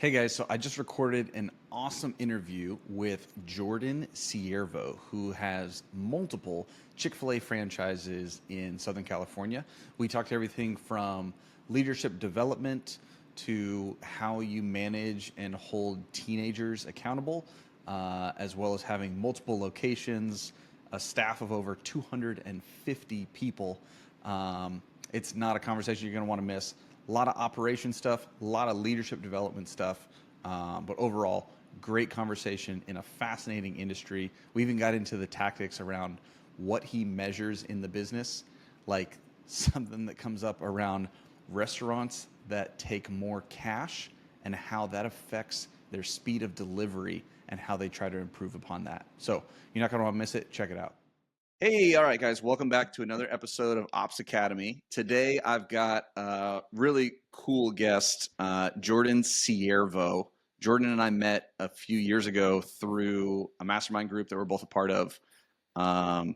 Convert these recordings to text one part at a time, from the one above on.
Hey guys, so I just recorded an awesome interview with Jordan Ciervo, who has multiple Chick-fil-A franchises in Southern California. We talked everything from leadership development to how you manage and hold teenagers accountable, as well as having multiple locations, a staff of over 250 people. It's not a conversation you're going to want to miss. A lot of operation stuff, a lot of leadership development stuff, but overall, great conversation in a fascinating industry. We even got into the tactics around what he measures in the business, like something that comes up around restaurants that take more cash and how that affects their speed of delivery and how they try to improve upon that. So you're not going to want to miss it. Check it out. Hey, all right, guys, welcome back to another episode of Ops Academy. Today, I've got a really cool guest, Jordan Ciervo. Jordan and I met a few years ago through a mastermind group that we're both a part of. And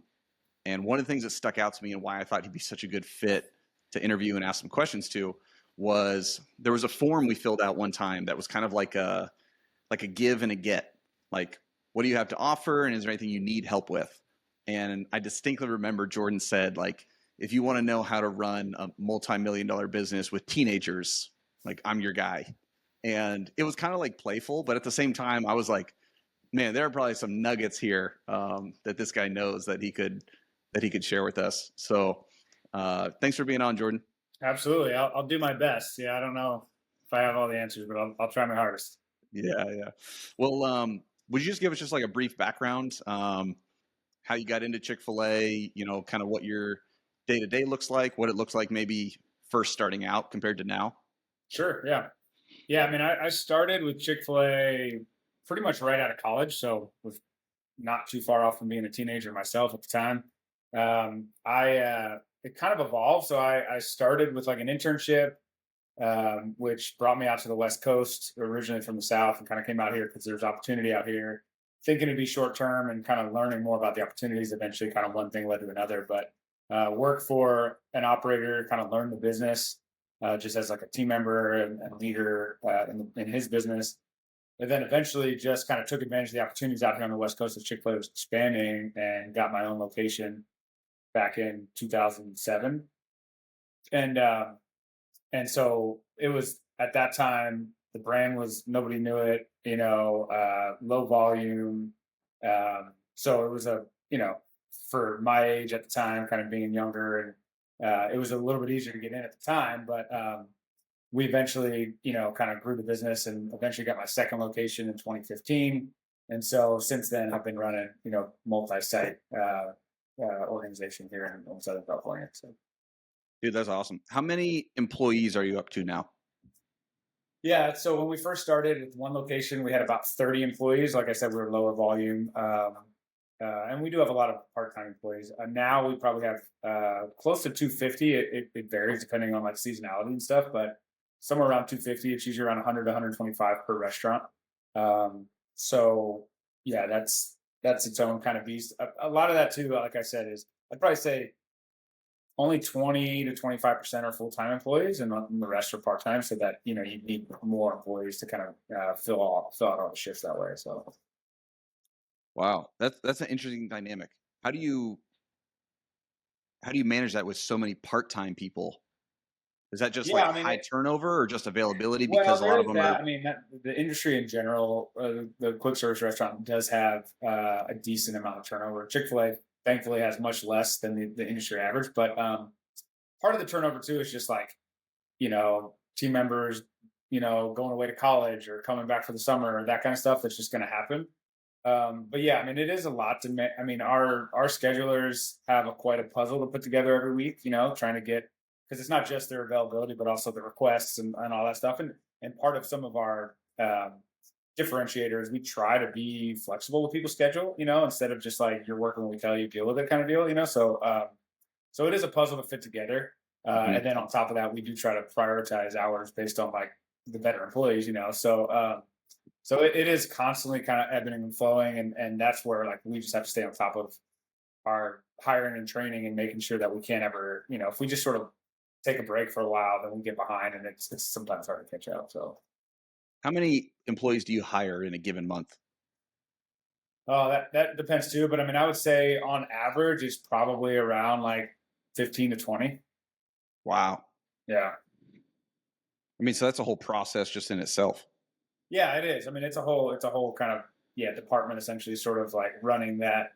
one of the things that stuck out to me and why I thought he'd be such a good fit to interview and ask some questions to was there was a form we filled out one time that was kind of like a give and a get. Like, what do you have to offer, and is there anything you need help with? And I distinctly remember Jordan said, like, if you want to know how to run a multi-million-dollar business with teenagers, like, I'm your guy. And it was kind of like playful, but at the same time, I was like, man, there are probably some nuggets here that this guy knows that he could share with us. So thanks for being on, Jordan. Absolutely. I'll do my best. Yeah, I don't know if I have all the answers, but I'll try my hardest. Yeah. Well, would you just give us just like a brief background, how you got into Chick-fil-A, kind of what your day-to-day looks like, what it looks like maybe first starting out compared to now? Sure. Yeah. Yeah. I mean, I started with Chick-fil-A pretty much right out of college. So was not too far off from being a teenager myself at the time. It kind of evolved. So I started with like an internship, which brought me out to the West Coast, originally from the South, and kind of came out here because there's opportunity out here. Thinking it'd be short term and kind of learning more about the opportunities. Eventually, kind of one thing led to another. But work for an operator, kind of learn the business just as like a team member and leader in his business. And then eventually just kind of took advantage of the opportunities out here on the West Coast as Chick-fil-A was expanding and got my own location back in 2007. And so it was at that time, the brand was, nobody knew it, low volume. So it was for my age at the time, kind of being younger, and it was a little bit easier to get in at the time. But we eventually, kind of grew the business and eventually got my second location in 2015. And so since then, I've been running, multi-site organization here in Southern California. So. Dude, that's awesome. How many employees are you up to now? Yeah, so when we first started at one location, we had about 30 employees. Like I said, we were lower volume, and we do have a lot of part-time employees. Now we probably have close to 250. It varies depending on like seasonality and stuff, but somewhere around 250. It's usually around 100 to 125 per restaurant. So yeah, that's its own kind of beast. A lot of that too, like I said, is I'd probably say only 20 to 25% are full-time employees, and the rest are part-time. So that you need more employees to kind of fill out all the shifts that way. So Wow, that's an interesting dynamic. How do you manage that with so many part-time people? Is that just yeah, like I mean, high turnover or just availability well, because a there lot of is them are? that. I mean, the industry in general, the quick service restaurant does have a decent amount of turnover. Chick-fil-A, thankfully, has much less than the industry average. But part of the turnover too is just like team members, going away to college or coming back for the summer or that kind of stuff. That's just going to happen. But yeah, I mean, it is a lot to. I mean, our schedulers have quite a puzzle to put together every week. Trying to get because it's not just their availability, but also the requests and all that stuff. And part of some of our differentiators, we try to be flexible with people's schedule. Instead of just like you're working when we tell you, deal with it kind of deal. So it is a puzzle to fit together. Mhm. And then on top of that, we do try to prioritize hours based on like the better employees. So it is constantly kind of ebbing and flowing, and that's where like we just have to stay on top of our hiring and training and making sure that we can't ever, if we just sort of take a break for a while, then we get behind, and it's sometimes hard to catch up. So How many employees do you hire in a given month? Oh, that depends too. But I mean, I would say on average, it's probably around like 15 to 20. Wow. Yeah. I mean, so that's a whole process just in itself. Yeah, it is. I mean, it's a whole kind of, yeah, department essentially sort of like running that,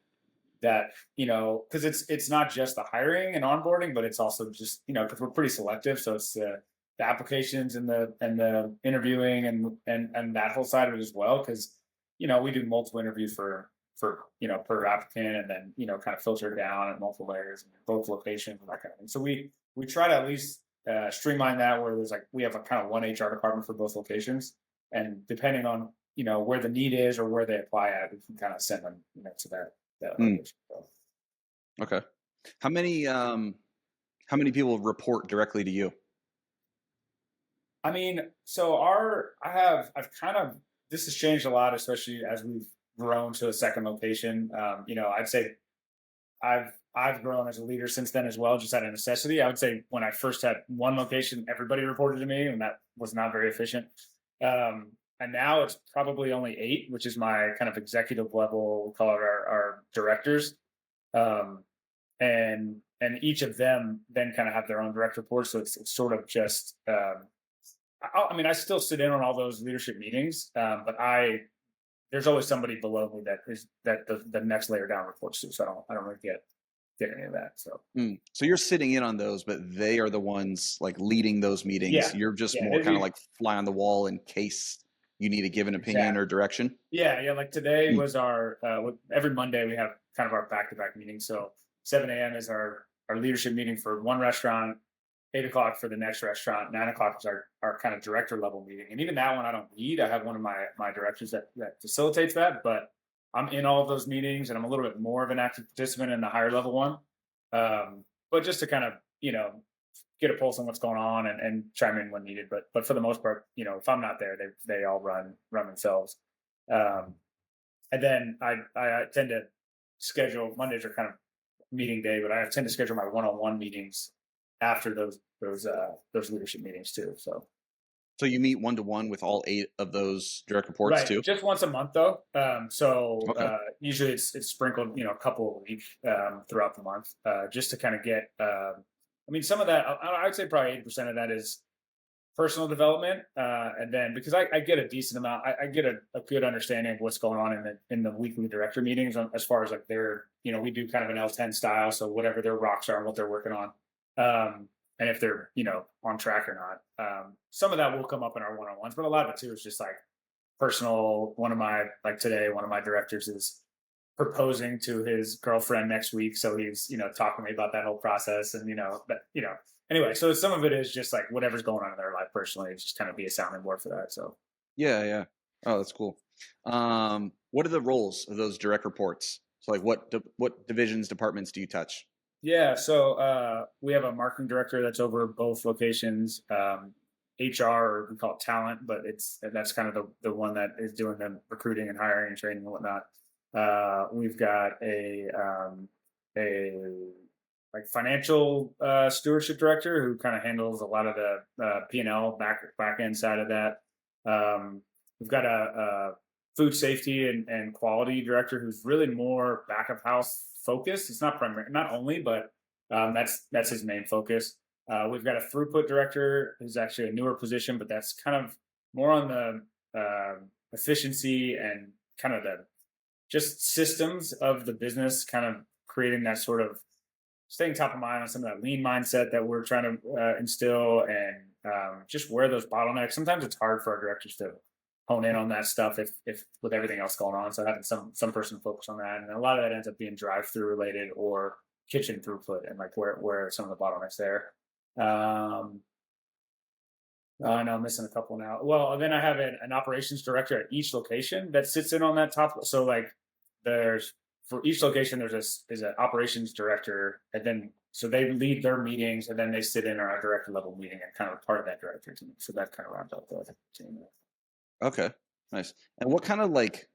because it's not just the hiring and onboarding, but it's also just, because we're pretty selective. So it's the applications and the interviewing and that whole side of it as well. Because, we do multiple interviews for, per applicant, and then, kind of filter it down at multiple layers and both locations and that kind of thing. So we try to at least streamline that, where there's like, we have a kind of one HR department for both locations. And depending on, where the need is or where they apply at, we can kind of send them, to that Mm, location. So, okay. How many how many people report directly to you? I mean, so I've kind of, this has changed a lot, especially as we've grown to a second location. I'd say I've grown as a leader since then as well, just out of necessity. I would say when I first had one location, everybody reported to me, and that was not very efficient. And now it's probably only 8, which is my kind of executive level. We call it our directors. Um, and each of them then kind of have their own direct reports. So it's sort of just, I mean, I still sit in on all those leadership meetings, but there's always somebody below me that the next layer down reports to. So I don't really get any of that. So Mm. So you're sitting in on those, but they are the ones like leading those meetings. yeah, You're just yeah, more it'd kind of be like fly on the wall in case you need to give an opinion or exactly. direction. Yeah, yeah. Like today Mm. was every Monday we have kind of our back to back meeting. So 7 a.m. is our leadership meeting for one restaurant. 8 o'clock for the next restaurant. 9 o'clock is our kind of director level meeting. And even that one I don't lead. I have one of my directors that facilitates that. But I'm in all of those meetings, and I'm a little bit more of an active participant in the higher level one. But just to kind of get a pulse on what's going on, and chime in when needed. But for the most part, if I'm not there, they all run themselves. Um, and then I tend to schedule, Mondays are kind of meeting day, but I tend to schedule my one-on-one meetings after those leadership meetings too. So So you meet one to one with all 8 of those direct reports right, too? just once a month though. So Okay. usually it's sprinkled, a couple a week throughout the month, just to kind of get. I mean, some of that I'd say probably 80% of that is personal development, and then because I get a decent amount, I get a good understanding of what's going on in the weekly director meetings, as far as like we do kind of an L10 style, so whatever their rocks are and what they're working on, and if they're on track or not. Some of that will come up in our one-on-ones, but a lot of it too is just like personal. Today, one of my directors is proposing to his girlfriend next week, so he's talking to me about that whole process, and anyway, so some of it is just like whatever's going on in their life personally. It's just kind of be a sounding board for that. So Yeah, yeah. Oh, that's cool. What are the roles of those direct reports? So like what divisions, departments do you touch? yeah, so we have a marketing director that's over both locations. HR, or we call it talent, but that's kind of the one that is doing the recruiting and hiring and training and whatnot. We've got a like financial stewardship director who kind of handles a lot of the P&L back end side of that. We've got a food safety and quality director who's really more back of house focused. It's not primary, not only, but that's his main focus. We've got a throughput director who's actually a newer position, but that's kind of more on the efficiency and kind of the just systems of the business, kind of creating that sort of staying top of mind on some of that lean mindset that we're trying to instill, and just where those bottlenecks. Sometimes it's hard for our directors to hone in on that stuff if with everything else going on. So having some person focus on that, and a lot of that ends up being drive-through related or kitchen throughput, and like where some of the bottlenecks there. I know I'm missing a couple now. Well, then I have an operations director at each location that sits in on that top. So like there's for each location is an operations director, and then so they lead their meetings, and then they sit in our director level meeting and kind of part of that director team. So that kind of rounds out the team. Okay. Nice. And what kind of like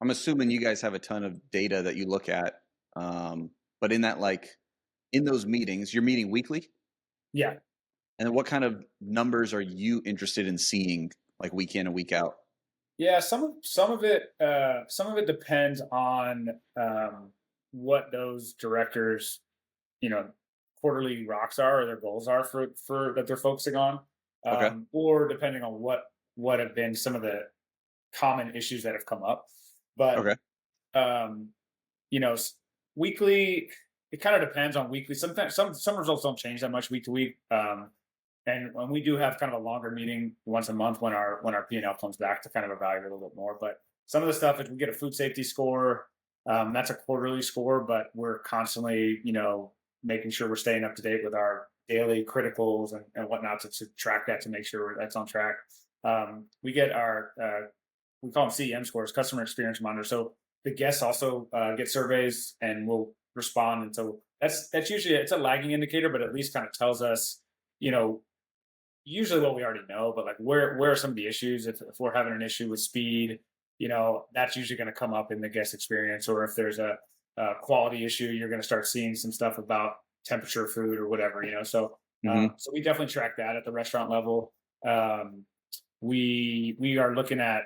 I'm assuming you guys have a ton of data that you look at. But in that in those meetings, you're meeting weekly? Yeah. And what kind of numbers are you interested in seeing like week in and week out? Yeah, some of it depends on what those directors, you know, quarterly rocks are or their goals are for that they're focusing on, Okay. or depending on what have been some of the common issues that have come up. But Okay. um, you know, weekly, it kind of depends on weekly. Sometimes some results don't change that much week to week. And when we do have kind of a longer meeting once a month when our P&L comes back to kind of evaluate a little bit more. But some of the stuff, if we get a food safety score, that's a quarterly score, but we're constantly, making sure we're staying up to date with our daily criticals and whatnot to track that to make sure that's on track. We get our we call them CEM scores, customer experience monitor. So the guests also get surveys and will respond, and so that's usually it's a lagging indicator, but at least kind of tells us, you know, usually what we already know, but like where are some of the issues? If we're having an issue with speed, that's usually going to come up in the guest experience. Or if there's a quality issue, you're going to start seeing some stuff about temperature of food or whatever. Hmm. So we definitely track that at the restaurant level. We are looking at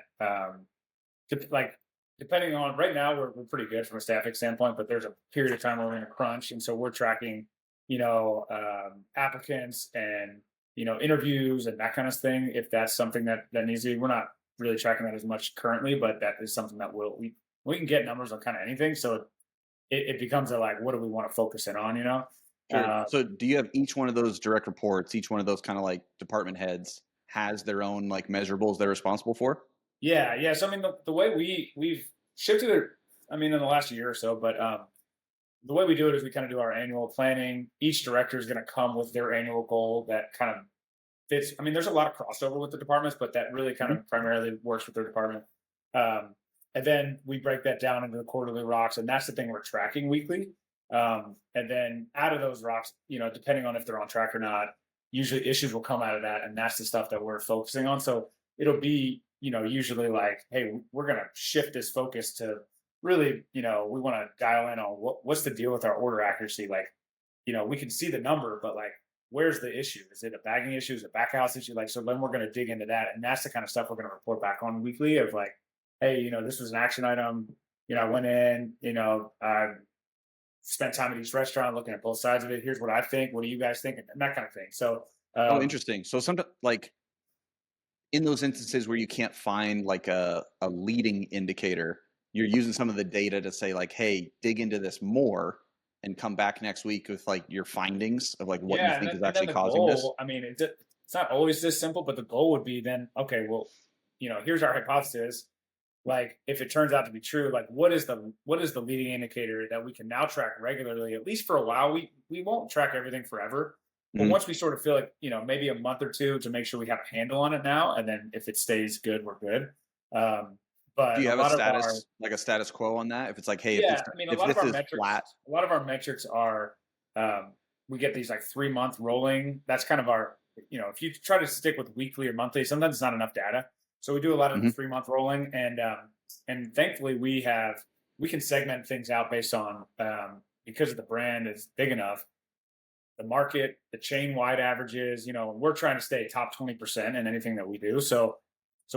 like depending on right now we're pretty good from a staffing standpoint, but there's a period of time where we're in a crunch, and so we're tracking applicants and interviews and that kind of thing. If that's something that needs to be, we're not really tracking that as much currently, but that is something that we can get numbers on kind of anything. So it becomes a like, what do we want to focus in on? Sure. Uh, So do you have each one of those direct reports, each one of those kind of like department heads has their own like measurables they're responsible for? yeah, yeah. So I mean, the way we've shifted it, I mean, in the last year or so, but the way we do it is we kind of do our annual planning. Each director is going to come with their annual goal that kind of fits. I mean, there's a lot of crossover with the departments, but that really kind Mhm. of primarily works with their department. And then we break that down into the quarterly rocks, and that's the thing we're tracking weekly. And then out of those rocks, depending on if they're on track or not, usually issues will come out of that, and that's the stuff that we're focusing on. So it'll be, usually like, hey, we're going to shift this focus to really, we want to dial in on what's the deal with our order accuracy. Like, we can see the number, but like, where's the issue? Is it a bagging issue? Is it a back house issue? Like, so then we're going to dig into that. And that's the kind of stuff we're going to report back on weekly of like, hey, this was an action item. I went in, I spent time at each restaurant looking at both sides of it. Here's what I think. What do you guys think? And that kind of thing. So, Oh, interesting. So sometimes like in those instances where you can't find like a leading indicator, you're using some of the data to say like, hey, dig into this more and come back next week with like your findings of like what you yeah. And think then, is and then actually the causing this. goal, I mean, it's not always this simple, but the goal would be then, okay, well, here's our hypothesis. Like, if it turns out to be true, like what is the leading indicator that we can now track regularly, at least for a while. We won't track everything forever, but Mhm. once we sort of feel like, maybe a month or two to make sure we have a handle on it now, and then if it stays good, we're good. um, Do but you a have a lot of our status, like a status quo on that? If it's like, hey, Yeah, I mean, if this is flat, a lot of our metrics are, um, we get these like 3 month rolling. That's kind of our, if you try to stick with weekly or monthly, sometimes it's not enough data. So we do a lot of the mhm, 3 month rolling, and thankfully we can segment things out based on, because the brand is big enough, the market, the chain wide averages. We're trying to stay top 20% in anything that we do. So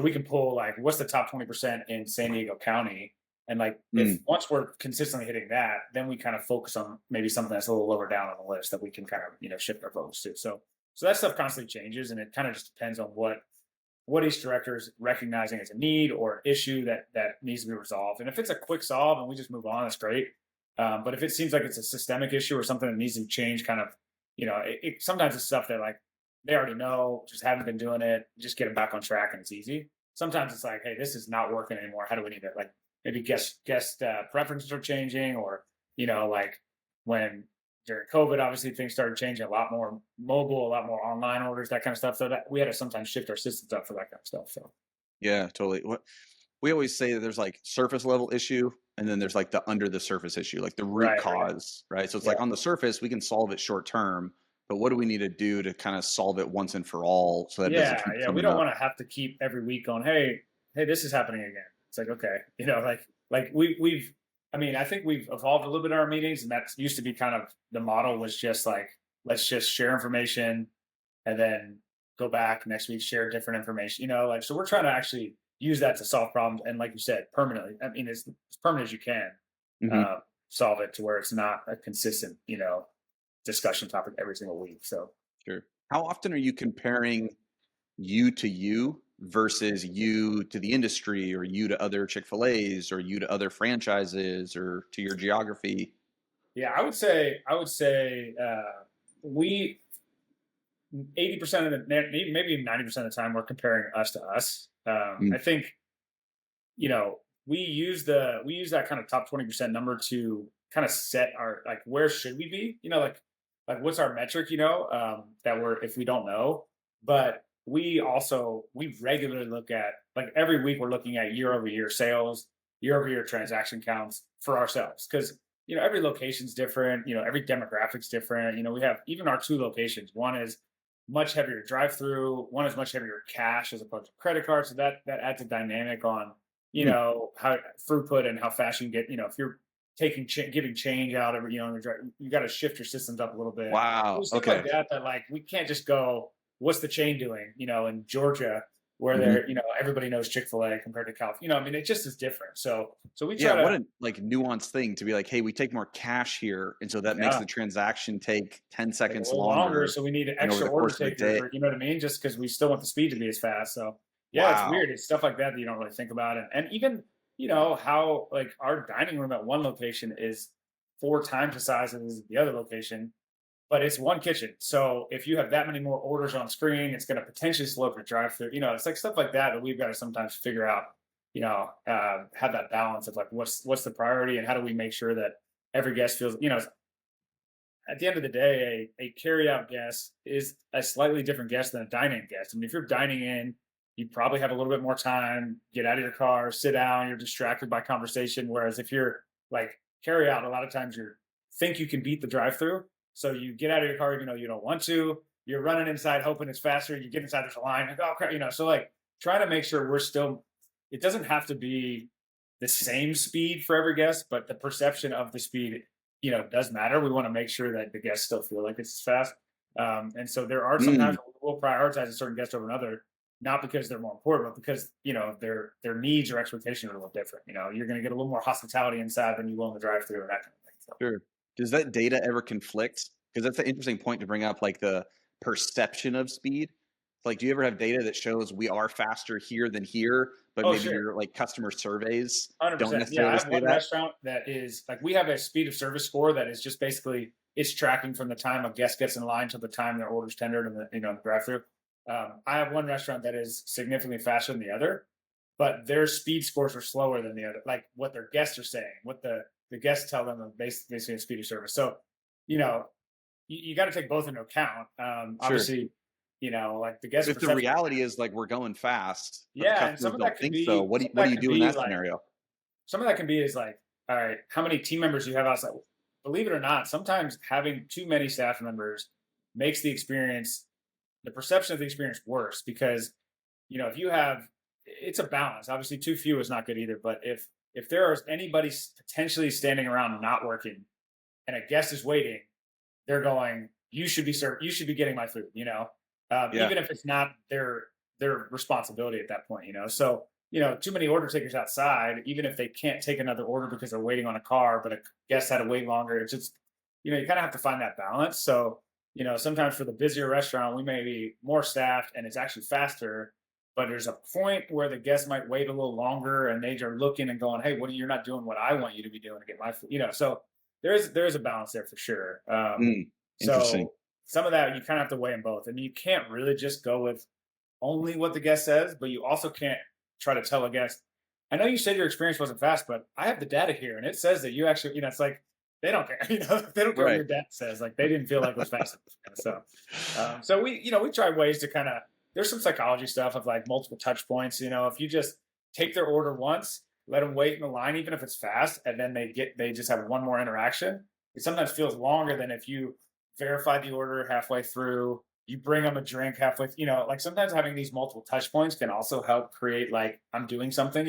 we can pull like what's the top 20% in San Diego County, and like if mm, once we're consistently hitting that, then we kind of focus on maybe something that's a little lower down on the list that we can kind of shift our focus to. So that stuff constantly changes, and it kind of just depends on what each director is recognizing as a need or issue that needs to be resolved. And if it's a quick solve and we just move on, that's great. But if it seems like it's a systemic issue or something that needs to change, kind of, sometimes it's stuff that like they already know, just haven't been doing it, just get them back on track and it's easy. Sometimes it's like, hey, this is not working anymore. How do we need it? Like maybe guest preferences are changing, or like when during COVID, obviously things started changing, a lot more mobile, a lot more online orders, that kind of stuff. So that we had to sometimes shift our systems up for that kind of stuff. So yeah, totally. We always say that there's like surface level issue and then there's like the under the surface issue, like the root right. cause, right? So it's Yeah. like on the surface, we can solve it short term, but what do we need to do to kind of solve it once and for all so that it doesn't Yeah. keep Yeah. We coming don't up? want to have to keep every week going, hey, this is happening again. It's like, okay, like we've I mean, I think we've evolved a little bit in our meetings, and that used to be kind of the model was just like, let's just share information, and then go back next week, share different information, like, so we're trying to actually use that to solve problems. And like you said, permanently, I mean, as permanent as you can, Hmm. uh, solve it to where it's not a consistent, discussion topic every single week. So, Sure. How often are you comparing you to you versus you to the industry, or you to other Chick-fil-A's, or you to other franchises, or to your geography? yeah, I would say, we 80% of the maybe 90% of the time we're comparing us to us. I Mm, think you know we use that kind of top 20% number to kind of set our, like, where should we be, like what's our metric, that we're, if we don't know. But we regularly look at, like, every week we're looking at year over year sales, year over year transaction counts for ourselves, because every location's different, every demographic's different. We have, even our two locations, one is much heavier drive through, one is much heavier cash as opposed to credit cards. So that adds a dynamic on mm. how throughput and how fast you can get, if you're giving change out every, you got to shift your systems up a little bit. Wow. There's things like Okay. that, like, we can't just go, what's the chain doing, in Georgia, where Hmm. they're, everybody knows Chick-fil-A compared to California. I mean, it just is different. So we Yeah. try What to, a like nuanced thing to be like, hey, we take more cash here, and so that makes yeah, the transaction take 10 take a seconds little longer. longer, So we need an and over extra the order course of a taker, day. or, what I mean? Just because we still want the speed to be as fast. So yeah, it's Wow. weird. It's stuff like that that you don't really think about. And even, how, like, our dining room at one location is 4 times the size as the other location, but it's one kitchen. So if you have that many more orders on screen, it's going to potentially slow up your drive through. It's like stuff like that that we've got to sometimes figure out. Have that balance of, like, what's the priority, and how do we make sure that every guest feels, at the end of the day, a carry out guest is a slightly different guest than a dine-in guest. I mean, if you're dining in, you probably have a little bit more time, get out of your car, sit down, you're distracted by conversation. Whereas if you're, like, carry out, a lot of times you think you can beat the drive through. So you get out of your car, even though you don't want to, you're running inside, hoping it's faster. You get inside, there's a line, like, oh crap, so, like, try to make sure we're still, it doesn't have to be the same speed for every guest, but the perception of the speed, does matter. We want to make sure that the guests still feel like it's fast. And so there are sometimes Mm, we'll prioritize a certain guest over another, not because they're more important, but because, their needs or expectations are a little different. You're going to get a little more hospitality inside than you will in the drive-through, and that kind of thing. So, sure. Does that data ever conflict? Because that's an interesting point to bring up, like the perception of speed. Like, do you ever have data that shows we are faster here than here, but oh maybe sure, your like customer surveys don't 100%. Yeah, I necessarily have say one that? restaurant that is, like, we have a speed of service score that is just basically, it's tracking from the time a guest gets in line to the time their order's tendered in the, drive-through. I have one restaurant that is significantly faster than the other, but their speed scores are slower than the other. Like, what their guests are saying, what the guests tell them of basically a speed of service. So, you know, you got to take both into account. Sure. Obviously, like, the guest If the perception. reality is like we're going fast, but the Yeah, and customers don't think so, some of what do that you can do in be that like, scenario? some of that can be is like, all right, how many team members you have outside? Believe it or not, sometimes having too many staff members makes the perception of the experience worse, because, if you have, it's a balance. Obviously, too few is not good either. But if there is anybody potentially standing around not working, and a guest is waiting, they're going, you should be served, you should be getting my food, Yeah. even if it's not their responsibility at that point. So, too many order takers outside, even if they can't take another order because they're waiting on a car, but a guest had to wait longer. It's just, you kind of have to find that balance. So, sometimes for the busier restaurant, we may be more staffed and it's actually faster, but there's a point where the guest might wait a little longer and they are looking and going, hey, you're not doing what I want you to be doing to get my food, so there's a balance there for sure. Mm, interesting. So some of that you kind of have to weigh in both, and you can't really just go with only what the guest says, but you also can't try to tell a guest, I know you said your experience wasn't fast, but I have the data here, and it says that you actually, it's like, they don't care, they don't care what Right. your data says. Like, they didn't feel like it was fast enough. So we try ways to kind of, there's some psychology stuff of, like, multiple touch points. If you just take their order once, let them wait in the line, even if it's fast, and then they just have one more interaction. It sometimes feels longer than if you verify the order halfway through, you bring them a drink halfway, like, sometimes having these multiple touch points can also help create, like, I'm doing something,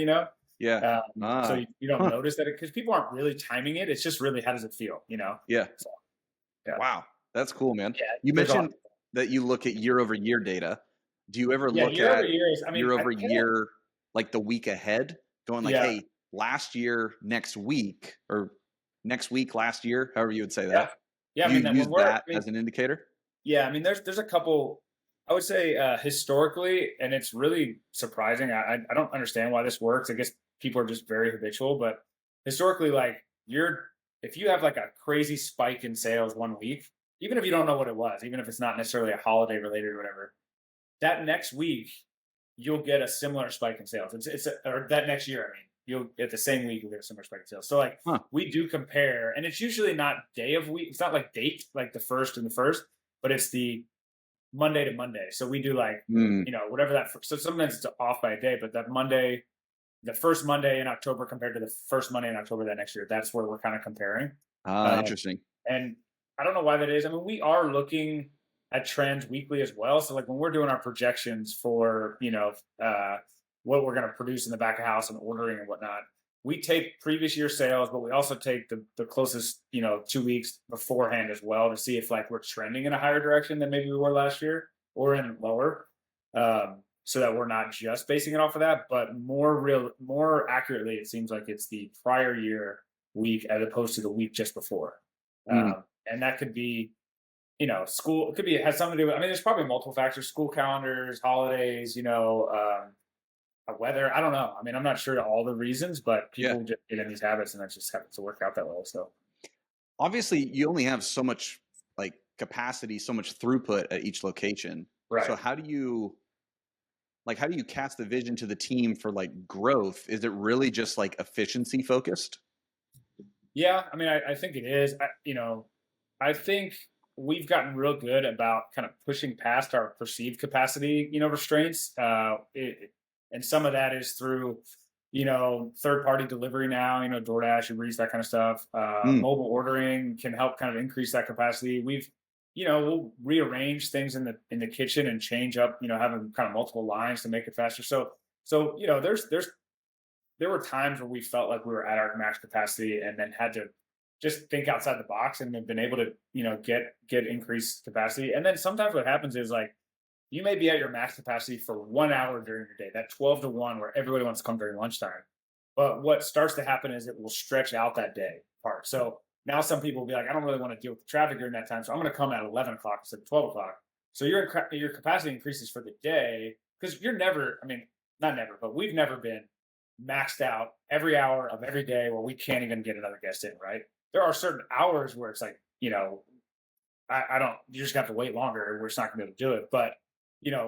Yeah. so Ah. you don't Huh. notice that, because people aren't really timing it. It's just really, how does it feel. Yeah. So yeah, Wow. That's cool, man. yeah. You There's a lot. mentioned that you look at year over year data. Do you ever Yeah, look year over at year is, I mean, year I over can't. year, like the week ahead, going like, Yeah, "Hey, last year, next week," or "Next week, last year," however you would say yeah, that. yeah. I Do you mean, that when use we're, I that mean, as an indicator? yeah, I mean, there's a couple. I would say historically, and it's really surprising. I don't understand why this works. I guess people are just very habitual, but historically, like you're if you have like a crazy spike in sales one week, even if you don't know what it was, even if it's not necessarily a holiday related or whatever, that next week you'll get a similar spike in sales. Or that next year, I mean, you'll get the same week you'll get a similar spike in sales. So like Huh. we do compare, and it's usually not day of week. It's not like date like the first and the first, but it's the Monday to Monday. So we do like, Mm. whatever so sometimes it's off by a day, but that Monday, the first Monday in October compared to the first Monday in October that next year, that's where we're kind of comparing. Ah, Um, interesting. and I don't know why that is. I mean, we are looking at trends weekly as well. So like when we're doing our projections for, what we're going to produce in the back of house and ordering and whatnot, we take previous year sales, but we also take the closest, 2 weeks beforehand as well to see if like we're trending in a higher direction than maybe we were last year or in lower. So that we're not just basing it off of that, but more accurately, it seems like it's the prior year week as opposed to the week just before. Mm. And that could be, school. It could be, it has something to do with, I mean, there's probably multiple factors: school calendars, holidays, weather. I don't know. I mean, I'm not sure all the reasons, but Yeah. people just get in these habits, and that just happens to work out that way. So, Obviously, you only have so much, like, capacity, so much throughput at each location. So right. how do you cast the vision to the team for, like, growth? Is it really just, like, efficiency focused? Yeah. I mean, I think it is. I think we've gotten real good about kind of pushing past our perceived capacity, restraints. And some of that is through, third party delivery now, DoorDash, Uber Eats, that kind of stuff. Mm. Mobile ordering can help kind of increase that capacity. We'll rearrange things in the kitchen and change up, having kind of multiple lines to make it faster. So, there were times where we felt like we were at our max capacity and then had to just think outside the box and have been able to get increased capacity. And then sometimes what happens is like you may be at your max capacity for 1 hour during your day, that 12 to 1 where everybody wants to come during lunchtime. But what starts to happen is it will stretch out that day part. So now some people will be like, I don't really want to deal with the traffic during that time, so I'm going to come at 11 o'clock instead of 12 o'clock. So your capacity increases for the day because you're never, I mean, not never, but we've never been maxed out every hour of every day where we can't even get another guest in, right? There are certain hours where it's like, I don't, you just have to wait longer. We're just not going to be able to do it. But,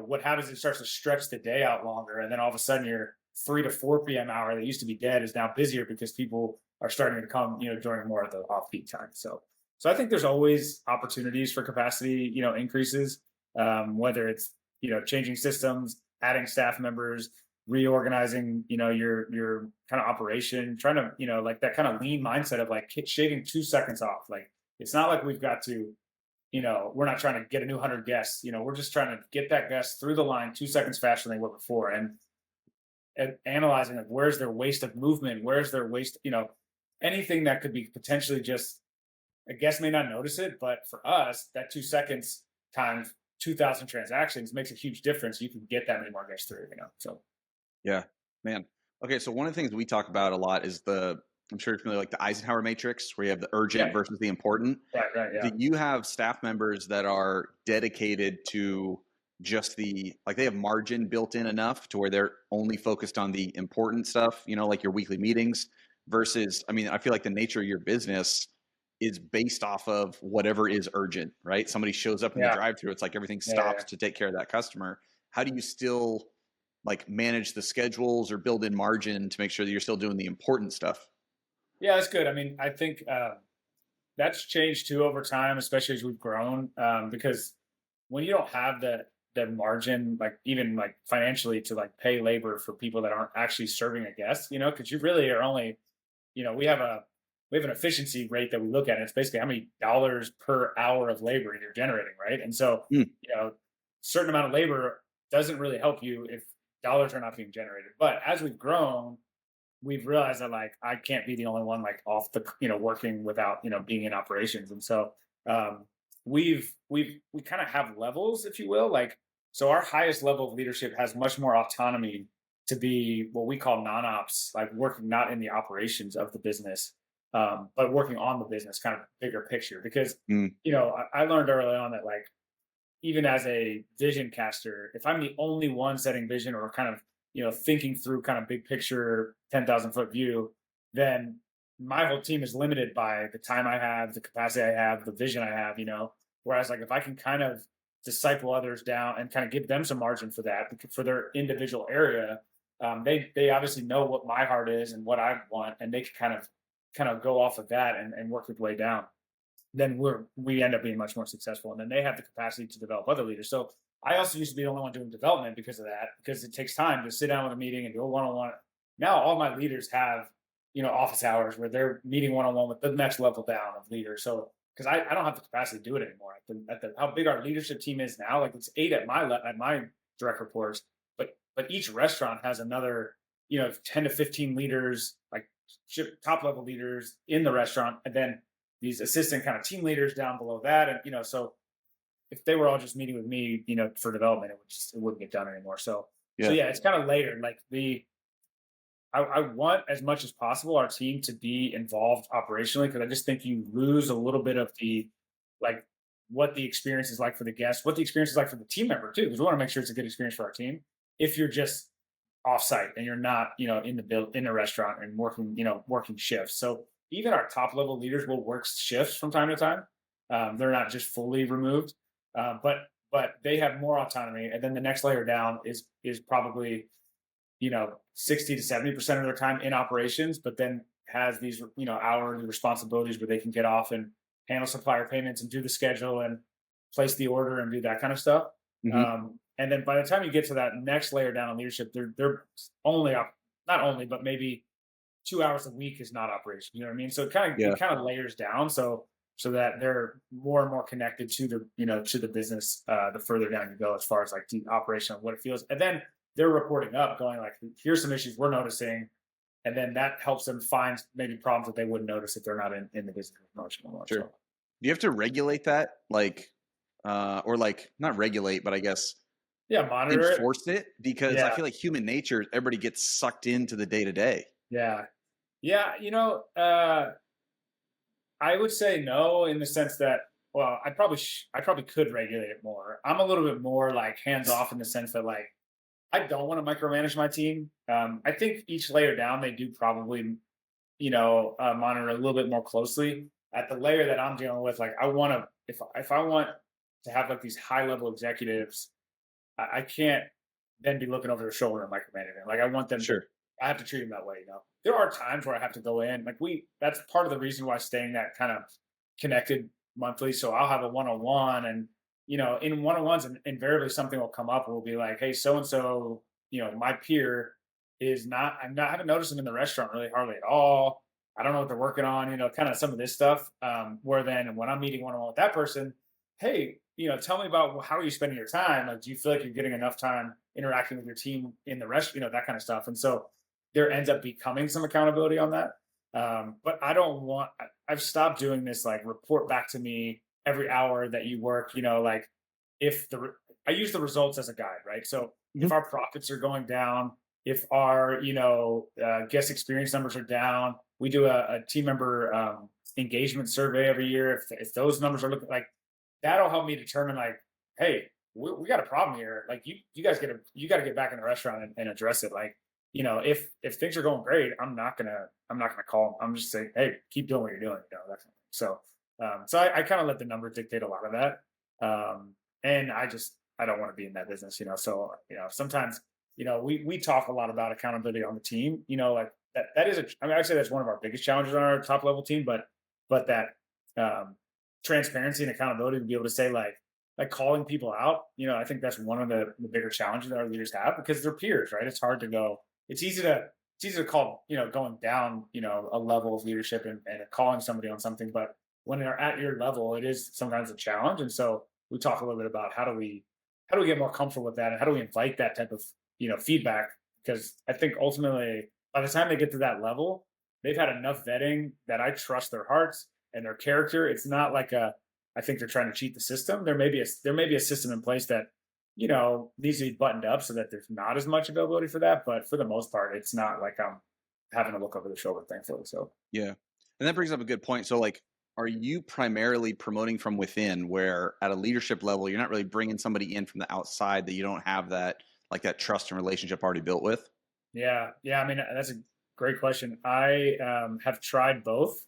what happens is it starts to stretch the day out longer. And then all of a sudden your 3 to 4 p.m. hour that used to be dead is now busier because people are starting to come, during more of the off peak time. So I think there's always opportunities for capacity, increases, whether it's, changing systems, adding staff members, reorganizing, your kind of operation, trying to, like that kind of lean mindset of like shaving 2 seconds off. Like it's not like we've got to, we're not trying to get a new 100 guests. We're just trying to get that guest through the line 2 seconds faster than they were before, and analyzing like where's their waste of movement, where's their waste, anything that could be potentially just a guest may not notice it, but for us, that 2 seconds times 2,000 transactions makes a huge difference. You can get that many more guests through, So Yeah, man. Okay, so one of the things we talk about a lot is I'm sure you're familiar, like the Eisenhower matrix, where you have the yeah, urgent versus the important. right, Do yeah. you have staff members that are dedicated to just like they have margin built in enough to where they're only focused on the important stuff, like your weekly meetings versus, I mean, I feel like the nature of your business is based off of whatever is urgent, right? Somebody shows up in the Yeah. drive-through, it's like everything Yeah. stops to take care of that customer. How do you still like manage the schedules or build in margin to make sure that you're still doing the important stuff? Yeah, that's good. I mean, I think that's changed too over time, especially as we've grown. Because when you don't have the margin, like even like financially to like pay labor for people that aren't actually serving a guest, because you really are only, we have an efficiency rate that we look at. And it's basically how many dollars per hour of labor you're generating, right? And so, Mm. certain amount of labor doesn't really help you if dollars are not being generated. But as we've grown, we've realized that like I can't be the only one like off the working without being in operations, and so we kind of have levels, if you will. Like So our highest level of leadership has much more autonomy to be what we call non-ops, like working not in the operations of the business, but working on the business, kind of bigger picture. Because Mm, I learned early on that like even as a vision caster, if I'm the only one setting vision or kind of thinking through kind of big picture 10,000 foot view, then my whole team is limited by the time I have, the capacity I have, the vision I have. Whereas like if I can kind of disciple others down and kind of give them some margin for that for their individual area, they obviously know what my heart is and what I want, and they can kind of go off of that and work their way down. Then we end up being much more successful. And then they have the capacity to develop other leaders. So I also used to be the only one doing development because of that, because it takes time to sit down with a meeting and do a one-on-one. Now all my leaders have, office hours where they're meeting one-on-one with the next level down of leaders. So because I don't have the capacity to do it anymore. At the how big our leadership team is now, like it's 8 at my direct reports, but each restaurant has another, 10 to 15 leaders, like top level leaders in the restaurant, and then these assistant kind of team leaders down below that. And, so if they were all just meeting with me, for development, it wouldn't get done anymore. So yeah. yeah, it's kind of layered. Like I want as much as possible our team to be involved operationally, because I just think you lose a little bit of the like what the experience is like for the guests, what the experience is like for the team member too, because we want to make sure it's a good experience for our team. If you're just offsite and you're not, in the restaurant and working shifts. So even our top level leaders will work shifts from time to time. They're not just fully removed, but they have more autonomy. And then the next layer down is probably 60 to 70% of their time in operations, but then has these hourly responsibilities where they can get off and handle supplier payments and do the schedule and place the order and do that kind of stuff. Hmm. And then by the time you get to that next layer down in leadership, they're only not only, but maybe 2 hours a week is not operation. You know what I mean? So Yeah. it kind of layers down, so that they're more and more connected to the to the business the further down you go, as far as like the operation of what it feels. And then they're reporting up, going like, here's some issues we're noticing, and then that helps them find maybe problems that they wouldn't notice if they're not in the business much more. Sure. So Do you have to regulate that, like, or like not regulate, but I guess yeah, monitor it. enforce it? Because I Yeah, feel like human nature, everybody gets sucked into the day to day. yeah, yeah. I would say no, in the sense that, well, I probably could regulate it more. I'm a little bit more like hands off in the sense that like I don't want to micromanage my team. I think each layer down they do probably monitor a little bit more closely. At the layer that I'm dealing with, like I want to, if I want to have like these high level executives, I can't then be looking over their shoulder and micromanaging. Like I want them to, Sure. I have to treat them that way. There are times where I have to go in. Like that's part of the reason why staying that kind of connected monthly. So I'll have a one on one, and in one on ones, invariably something will come up. And we'll be like, hey, so and so, my peer is not. I haven't noticed them in the restaurant really hardly at all. I don't know what they're working on. Kind of some of this stuff. Where then when I'm meeting one on one with that person, hey, tell me about how are you spending your time? Like, do you feel like you're getting enough time interacting with your team in the rest, that kind of stuff. And so there ends up becoming some accountability on that. But I don't want, I've stopped doing this, like report back to me every hour that you work, like if I use the results as a guide, right? So Mhm. if our profits are going down, if our, guest experience numbers are down, we do a team member engagement survey every year. If those numbers are looking like, that'll help me determine like, hey, we got a problem here. Like you guys you got to get back in the restaurant and address it. Like, if things are going great, I'm not gonna call them. I'm just saying, hey, keep doing what you're doing. That kind of thing. So I kind of let the numbers dictate a lot of that. And I don't want to be in that business. So sometimes we talk a lot about accountability on the team. Like that is I mean, I'd say that's one of our biggest challenges on our top level team, but that transparency and accountability to be able to say like calling people out, I think that's one of the bigger challenges that our leaders have, because they're peers, right? It's hard to go. It's easy to call, going down, a level of leadership and calling somebody on something, but when they're at your level, it is sometimes a challenge. And so we talk a little bit about how do we get more comfortable with that, and how do we invite that type of feedback, because I think ultimately by the time they get to that level, they've had enough vetting that I trust their hearts and their character. It's not like I think they're trying to cheat the system. There may be a system in place that needs to be buttoned up so that there's not as much availability for that. But for the most part, it's not like I'm having to look over the shoulder, thankfully. So Yeah. And that brings up a good point. So, like, are you primarily promoting from within, where at a leadership level, you're not really bringing somebody in from the outside that you don't have that, like, that trust and relationship already built with? yeah. I mean, that's a great question. I have tried both,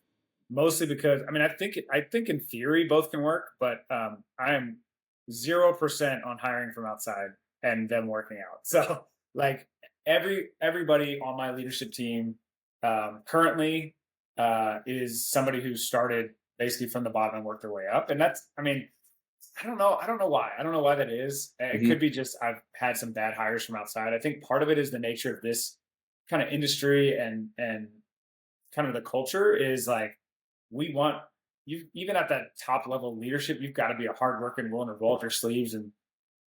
mostly because I think in theory both can work, but I am 0% on hiring from outside and them working out. So like everybody on my leadership team currently is somebody who started basically from the bottom and worked their way up, and that's I mean I don't know. I don't know why. I don't know why that is. It Hmm. could be just I've had some bad hires from outside. I think part of it is the nature of this kind of industry and kind of the culture is like we want you even at that top level of leadership, you've got to be a hard worker and willing to roll up your sleeves and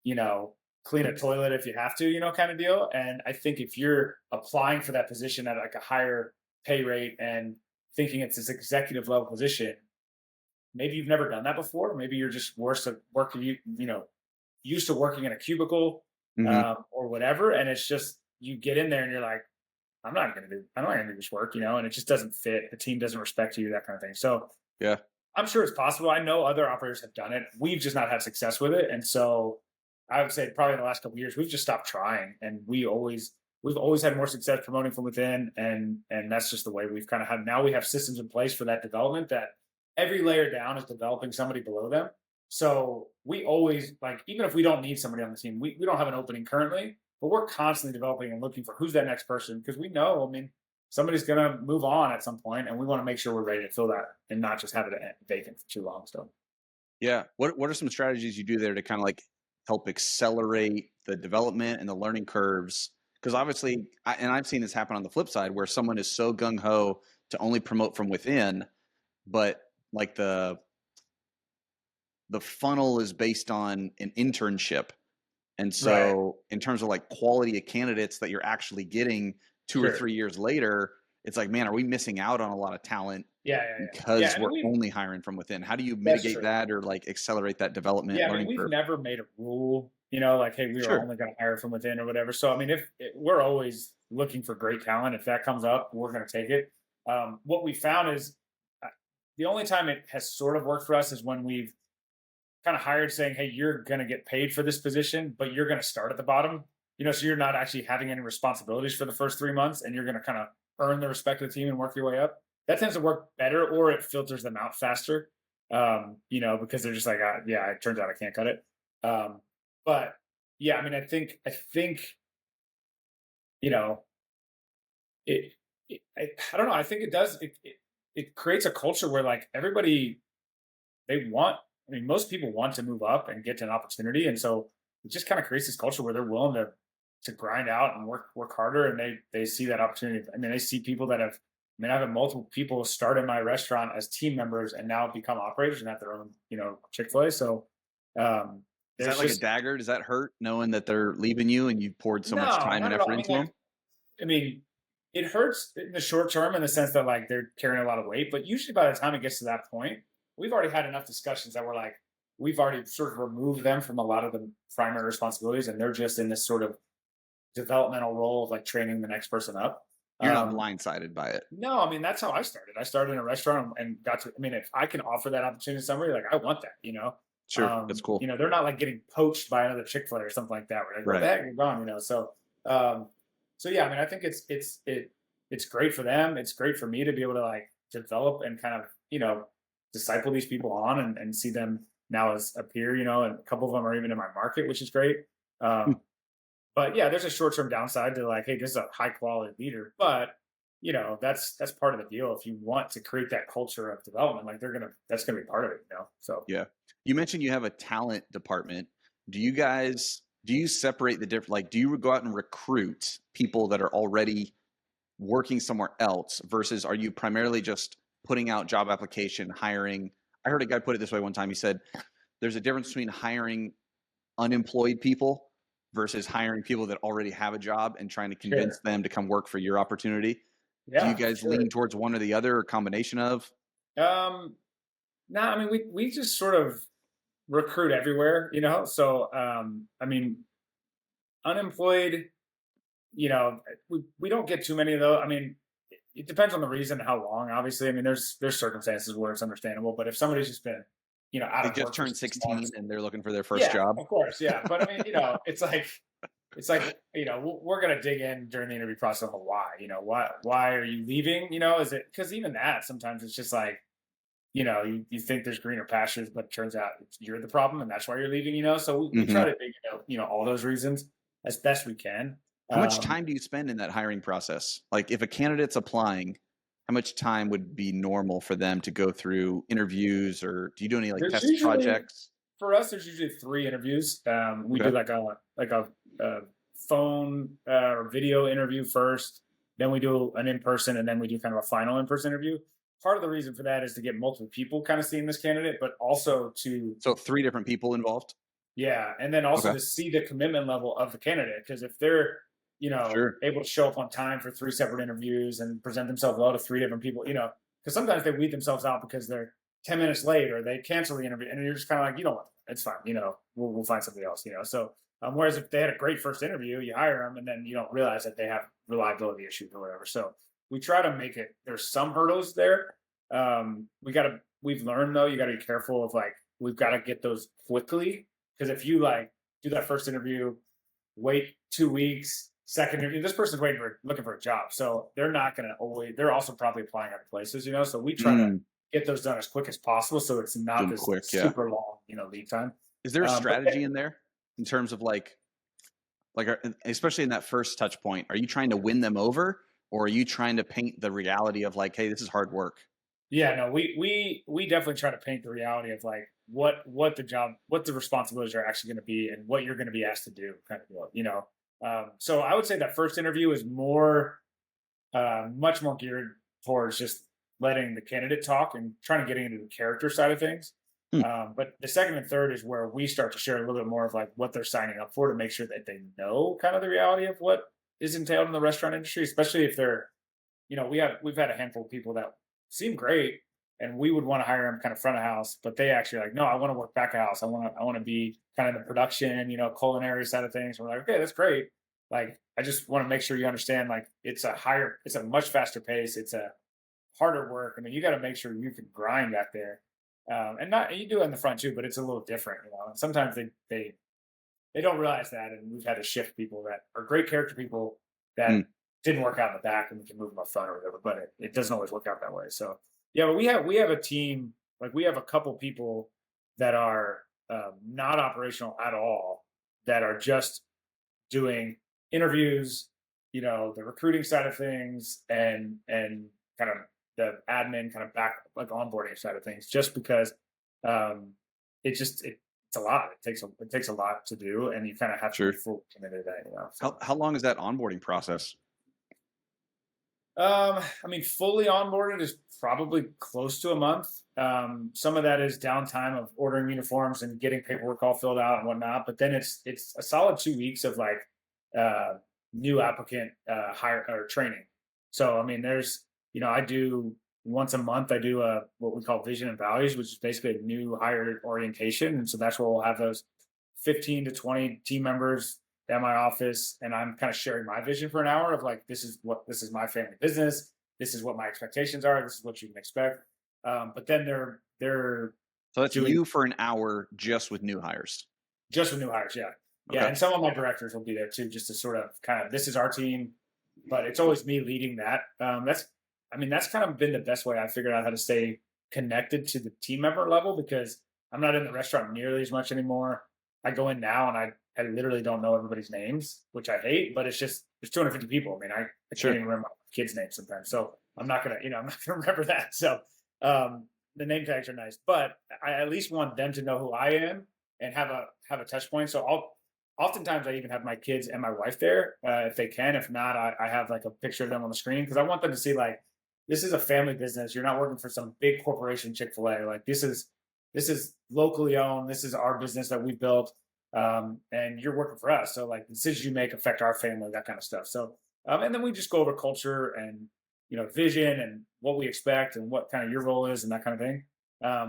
you know clean a toilet if you have to, kind of deal. And I think if you're applying for that position at like a higher pay rate and thinking it's this executive level position, maybe you've never done that before. Maybe you're just worse at working, used to working in a cubicle Hmm. or whatever. And it's just, you get in there and you're like, I'm not going to do this work, and it just doesn't fit. The team doesn't respect you, that kind of thing. So Yeah. I'm sure it's possible. I know other operators have done it. We've just not had success with it. And so I would say probably in the last couple of years, we've just stopped trying. And we've always had more success promoting from within. And that's just the way we've kind of had. Now we have systems in place for that development that every layer down is developing somebody below them. So we always like, even if we don't need somebody on the team, we don't have an opening currently, but we're constantly developing and looking for who's that next person because we know, I mean, somebody's going to move on at some point, and we want to make sure we're ready to fill that and not just have it vacant for too long. So, Yeah. What are some strategies you do there to kind of like help accelerate the development and the learning curves? Because obviously, and I've seen this happen on the flip side where someone is so gung ho to only promote from within, but like the funnel is based on an internship. And right, so, in terms of like quality of candidates that you're actually getting 2 or 3 years later, it's like, man, are we missing out on a lot of talent yeah. because I mean, we're only hiring from within? How do you that's mitigate true. that or like accelerate that development Yeah, I mean, learning we've curve? never made a rule, like, hey, we are Sure. only going to hire from within or whatever. So, I mean, we're always looking for great talent. If that comes up, we're going to take it. What we found is uh, the only time it has sort of worked for us is when we've kind of hired saying, hey, you're going to get paid for this position, but you're going to start at the bottom. So you're not actually having any responsibilities for the first 3 months, and you're going to kind of earn the respect of the team and work your way up. That tends to work better, or it filters them out faster. Because they're just like, yeah, it turns out I can't cut it. Um, but yeah, I mean, I think, you know, it, I don't know. I think it does. It creates a culture where like everybody they want I mean, most people want to move up and get to an opportunity, and so it just kind of creates this culture where they're willing to grind out and work harder, and they see that opportunity. I mean, they see people that have. I mean, I've had multiple people start in my restaurant as team members and now become operators and have their own, Chick-fil-A. So um, Is that there's like a just dagger? Does that hurt knowing that they're leaving you and you poured so much no, time not and at all. effort into them? I mean, it hurts in the short term in the sense that like they're carrying a lot of weight, but usually by the time it gets to that point, we've already had enough discussions that we're like, we've already sort of removed them from a lot of the primary responsibilities, and they're just in this sort of developmental role of like training the next person up. You're not Um, blindsided by it. no, I mean that's how I started. I started in a restaurant and got to. I mean, if I can offer that opportunity to somebody, like I want that. Sure. That's cool. They're not like getting poached by another Chick-fil-A or something like that. Where they go, what the Right. heck, you're gone. Um, so yeah, I mean, I think it's great for them. It's great for me to be able to like develop and kind of disciple these people on and see them now as a peer. And a couple of them are even in my market, which is great. Hmm. But yeah, there's a short term downside to like, hey, this is a high quality leader, but that's part of the deal. If you want to create that culture of development, like that's gonna be part of it. So Yeah. You mentioned you have a talent department. Do you separate the different, like, do you go out and recruit people that are already working somewhere else versus are you primarily just putting out job application, hiring? I heard a guy put it this way one time. He said, there's a difference between hiring unemployed people versus hiring people that already have a job and trying to convince sure, them to come work for your opportunity. Do you yeah, for guys lean sure. towards one or the other or combination of? Um, no, I mean we just sort of recruit everywhere, So, I mean, unemployed, we don't get too many of those. I mean, it depends on the reason, how long. Obviously, I mean, there's circumstances where it's understandable, but if somebody's just been, out They of just work for turned 6 16 months, and they're looking for their first yeah, job. of course, yeah. But I mean, it's like we're gonna dig in during the interview process on why. Why are you leaving? Is it because even that sometimes it's just like you think there's greener pastures, but it turns out you're the problem and that's why you're leaving. So we try Hmm. to dig out all those reasons as best we can. How much Um, time do you spend in that hiring process? Like if a candidate's applying, how much time would be normal for them to go through interviews, or do you do any like there's test usually projects? For us, there's usually 3 interviews. We do Okay. like a phone or video interview first, then we do an in person, and then we do kind of a final in person interview. Part of the reason for that is to get multiple people kind of seeing this candidate, but also to So 3 different people involved? yeah, and then also Okay. to see the commitment level of the candidate. Because if they're Sure. able to show up on time for 3 separate interviews and present themselves well to 3 different people, because sometimes they weed themselves out because they're 10 minutes late or they cancel the interview, and you're just kind of like, it's fine, we'll find somebody else, So whereas if they had a great first interview, you hire them, and then you don't realize that they have reliability issues or whatever. So we try to make it. There's some hurdles there. We've learned though, you got to be careful of like we've got to get those quickly, because if you like do that first interview, wait 2 weeks, second interview, this person's looking for a job, so they're not going to always. They're also probably applying other places, So we try to Mm, get those done as quick as possible, so it's do not 'em this quick, yeah. super long, lead time. Is there a But strategy in there in terms of especially in that first touch point, are you trying to win them over, or are you trying to paint the reality of like, hey, this is hard work? yeah, no, we definitely try to paint the reality of like what the responsibilities are actually going to be, and what you're going to be asked to do, kind of deal. So I would say that first interview is much more geared towards just letting the candidate talk and trying to get into the character side of things. Hmm. But the second and third is where we start to share a little bit more of like what they're signing up for, to make sure that they know kind of the reality of what is entailed in the restaurant industry, especially if they're, we've had a handful of people that seem great and we would want to hire them kind of front of house, but they actually like, no, I want to work back of house. I want to be kind of the production, culinary side of things. We're like, okay, that's great. Like, I just want to make sure you understand, like, it's a much faster pace. It's a harder work. I mean, you got to make sure you can grind back there. And you do it in the front too, but it's a little different. And sometimes they don't realize that. And we've had to shift people that are great character people that Hmm. didn't work out in the back, and we can move them up front or whatever, but it doesn't always work out that way. So yeah, but we have a team, like we have a couple people that are not operational at all, that are just doing interviews, the recruiting side of things, and kind of the admin kind of back like onboarding side of things, just because um it's a lot. It takes a lot to do, and you kind of have to be Sure. full committed to that. So How long is that onboarding process? I mean, fully onboarded is probably close to a month. Some of that is downtime of ordering uniforms and getting paperwork all filled out and whatnot. But then it's a solid 2 weeks of like uh, new applicant hire or training. So I mean, I do once a month. I do what we call vision and values, which is basically a new hire orientation, and so that's where we'll have those 15 to 20 team members at my office, and I'm kind of sharing my vision for an hour of like, this is my family business, this is what my expectations are, this is what you can expect. But then they're So that's doing you for an hour just with new hires. just with new hires, yeah, yeah, Okay. and some of my directors will be there too, just to sort of kind of, this is our team, but it's always me leading that. That's kind of been the best way I figured out how to stay connected to the team member level, because I'm not in the restaurant nearly as much anymore. I go in now and I literally don't know everybody's names, which I hate, but it's just, there's 250 people. I mean, I can't Sure. even remember my kids' names sometimes. So I'm not gonna, I'm not gonna remember that. So the name tags are nice, but I at least want them to know who I am and have a touch point. So oftentimes I even have my kids and my wife there, if they can. If not, I have like a picture of them on the screen, because I want them to see like, this is a family business. You're not working for some big corporation, Chick-fil-A. Like, this is locally owned. This is our business that we built, and you're working for us. So like, the decisions you make affect our family, that kind of stuff. So and then we just go over culture and vision and what we expect and what kind of your role is and that kind of thing.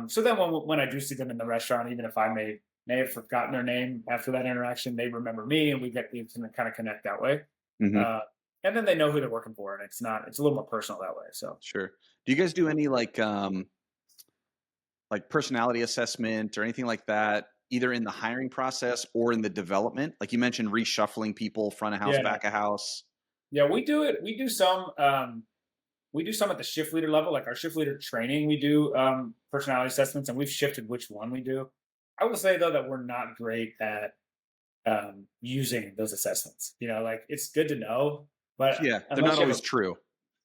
So then when I do see them in the restaurant, even if I may have forgotten their name after that interaction, they remember me, and we can kind of connect that way. Hmm. Uh, and then they know who they're working for, and it's a little more personal that way. So Sure. Do you guys do any like personality assessment or anything like that, either in the hiring process or in the development? Like you mentioned, reshuffling people, front of house, yeah, back of house. yeah, we do it. We do some. We do some at the shift leader level, like our shift leader training. We do personality assessments, and we've shifted which one we do. I will say though that we're not great at using those assessments. Like it's good to know, but Yeah, they're unless not you have always a true.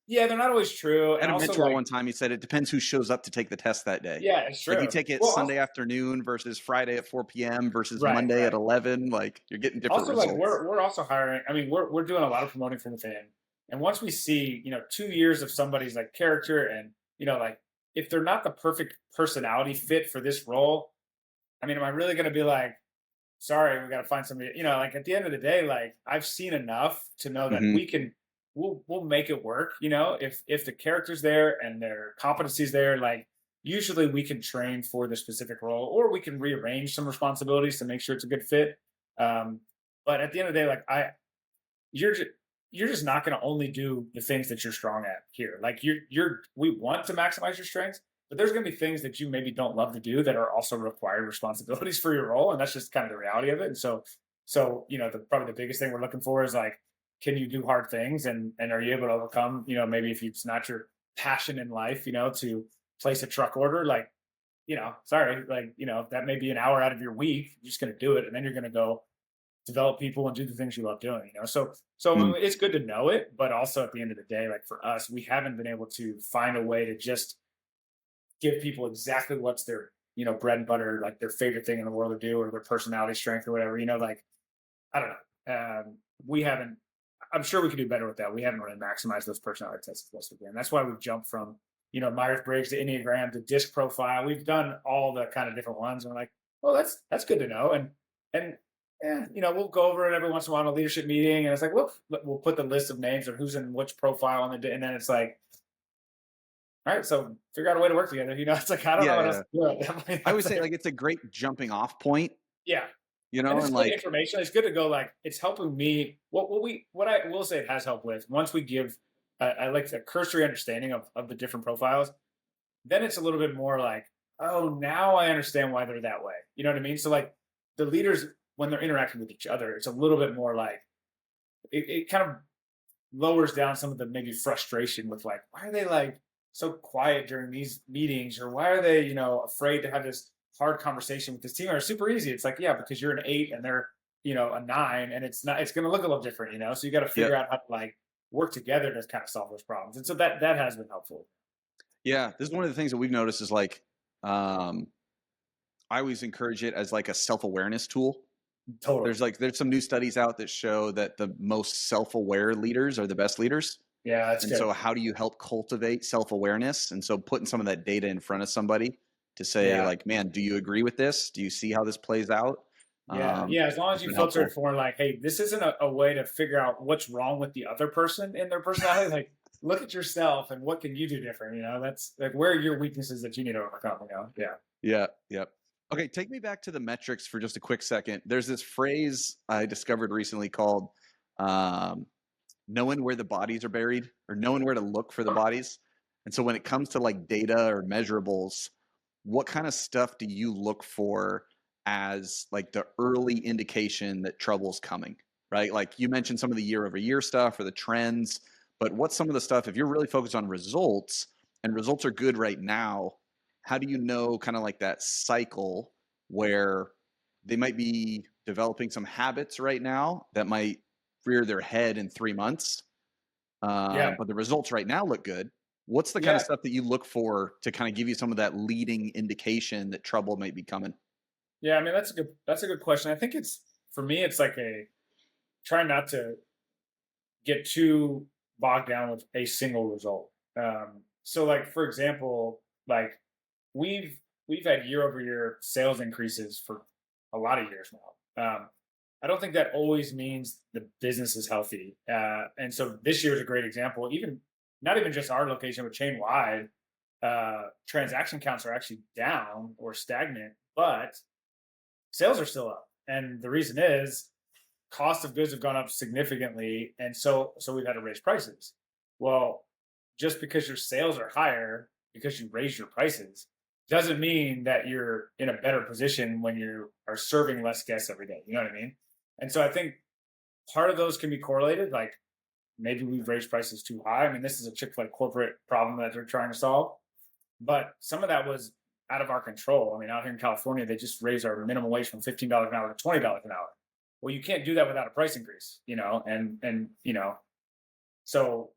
yeah, they're not always true. I And had a also mentor like one time. He said it depends who shows up to take the test that day. yeah, it's Like you true. take it Well, Sunday also, afternoon versus Friday at 4 p.m. versus right, Monday at right. 11. Like you're getting different Also, like results. we're also hiring. I mean, we're doing a lot of promoting from within. And once we see, 2 years of somebody's like character and like if they're not the perfect personality fit for this role, I mean, am I really gonna be like, sorry, we gotta find somebody, like at the end of the day, like I've seen enough to know that Hmm. we'll make it work, if the character's there and their competencies there, like usually we can train for the specific role or we can rearrange some responsibilities to make sure it's a good fit. Um, but at the end of the day, like you're just you're just not going to only do the things that you're strong at here. Like we want to maximize your strengths, but there's going to be things that you maybe don't love to do that are also required responsibilities for your role, and that's just kind of the reality of it. And so probably the biggest thing we're looking for is like, can you do hard things, and are you able to overcome, maybe if it's not your passion in life, to place a truck order, like, sorry, like, that may be an hour out of your week. You're just going to do it, and then you're going to go develop people and do the things you love doing. So it's good to know it, but also at the end of the day, like for us, we haven't been able to find a way to just give people exactly what's their bread and butter, like their favorite thing in the world to do, or their personality strength or whatever. Like I don't know. We haven't. I'm sure we could do better with that. We haven't really maximized those personality tests as best we can. That's why we've jumped from Myers Briggs to Enneagram to DISC profile. We've done all the kind of different ones, and we're like, well, that's good to know. And yeah, we'll go over it every once in a while in a leadership meeting, and it's like, we'll put the list of names of who's in which profile on the, and then it's like, all right, so figure out a way to work together. It's like I don't know Yeah, what else yeah. to do. I mean, I would that's say like, like it's a great jumping off point, yeah, and it's and good like, information. It's good to go. Like it's helping me. What I will say it has helped with once we give, I like the cursory understanding of the different profiles. Then it's a little bit more like, oh, now I understand why they're that way. You know what I mean? So like the leaders when they're interacting with each other, it's a little bit more like it kind of lowers down some of the maybe frustration with like, why are they like so quiet during these meetings, or why are they afraid to have this hard conversation with this team? Or super easy. It's like, yeah, because you're an 8 and they're a 9, and it's going to look a little different. So you got to yep, figure out how to like work together to kind of solve those problems. And so that has been helpful. yeah. This is one of the things that we've noticed is like, um, I always encourage it as like a self awareness tool. Totally. There's some new studies out that show that the most self aware leaders are the best leaders. Yeah, that's And good. so, how do you help cultivate self awareness? And so, putting some of that data in front of somebody to say, Yeah. like, man, do you agree with this? Do you see how this plays out? Yeah, yeah. As long as It's you been filter it helpful. for like, hey, this isn't a way to figure out what's wrong with the other person in their personality. Like, look at yourself and what can you do different. That's like where are your weaknesses that you need to overcome. Yeah, Yeah. Yep. Okay. Take me back to the metrics for just a quick second. There's this phrase I discovered recently called um, knowing where the bodies are buried or knowing where to look for the bodies. And so, when it comes to like data or measurables, what kind of stuff do you look for as like the early indication that trouble's coming, right? Like you mentioned some of the year over year stuff or the trends, but what's some of the stuff if you're really focused on results and results are good right now, how do you know kind of like that cycle where they might be developing some habits right now that might rear their head in 3 months, yeah, but the results right now look good. What's the kind of yeah, stuff that you look for to kind of give you some of that leading indication that trouble might be coming? yeah. I mean, that's a good question. I think it's for me, it's like a try not to get too bogged down with a single result. So, like for example, like we've had year over year sales increases for a lot of years now. I don't think that always means the business is healthy. And so this year is a great example. Even not even just our location, but chain wide. transaction counts are actually down or stagnant, but sales are still up. And the reason is cost of goods have gone up significantly, and so we've had to raise prices. Well, just because your sales are higher because you raise your prices doesn't mean that you're in a better position when you are serving less guests every day. You know what I mean? And so I think part of those can be correlated. Like maybe we've raised prices too high. I mean, this is a Chick-fil-A corporate problem that they're trying to solve, but some of that was out of our control. I mean, out here in California, they just raised our minimum wage from $15 an hour to $20 an hour. Well, you can't do that without a price increase, and so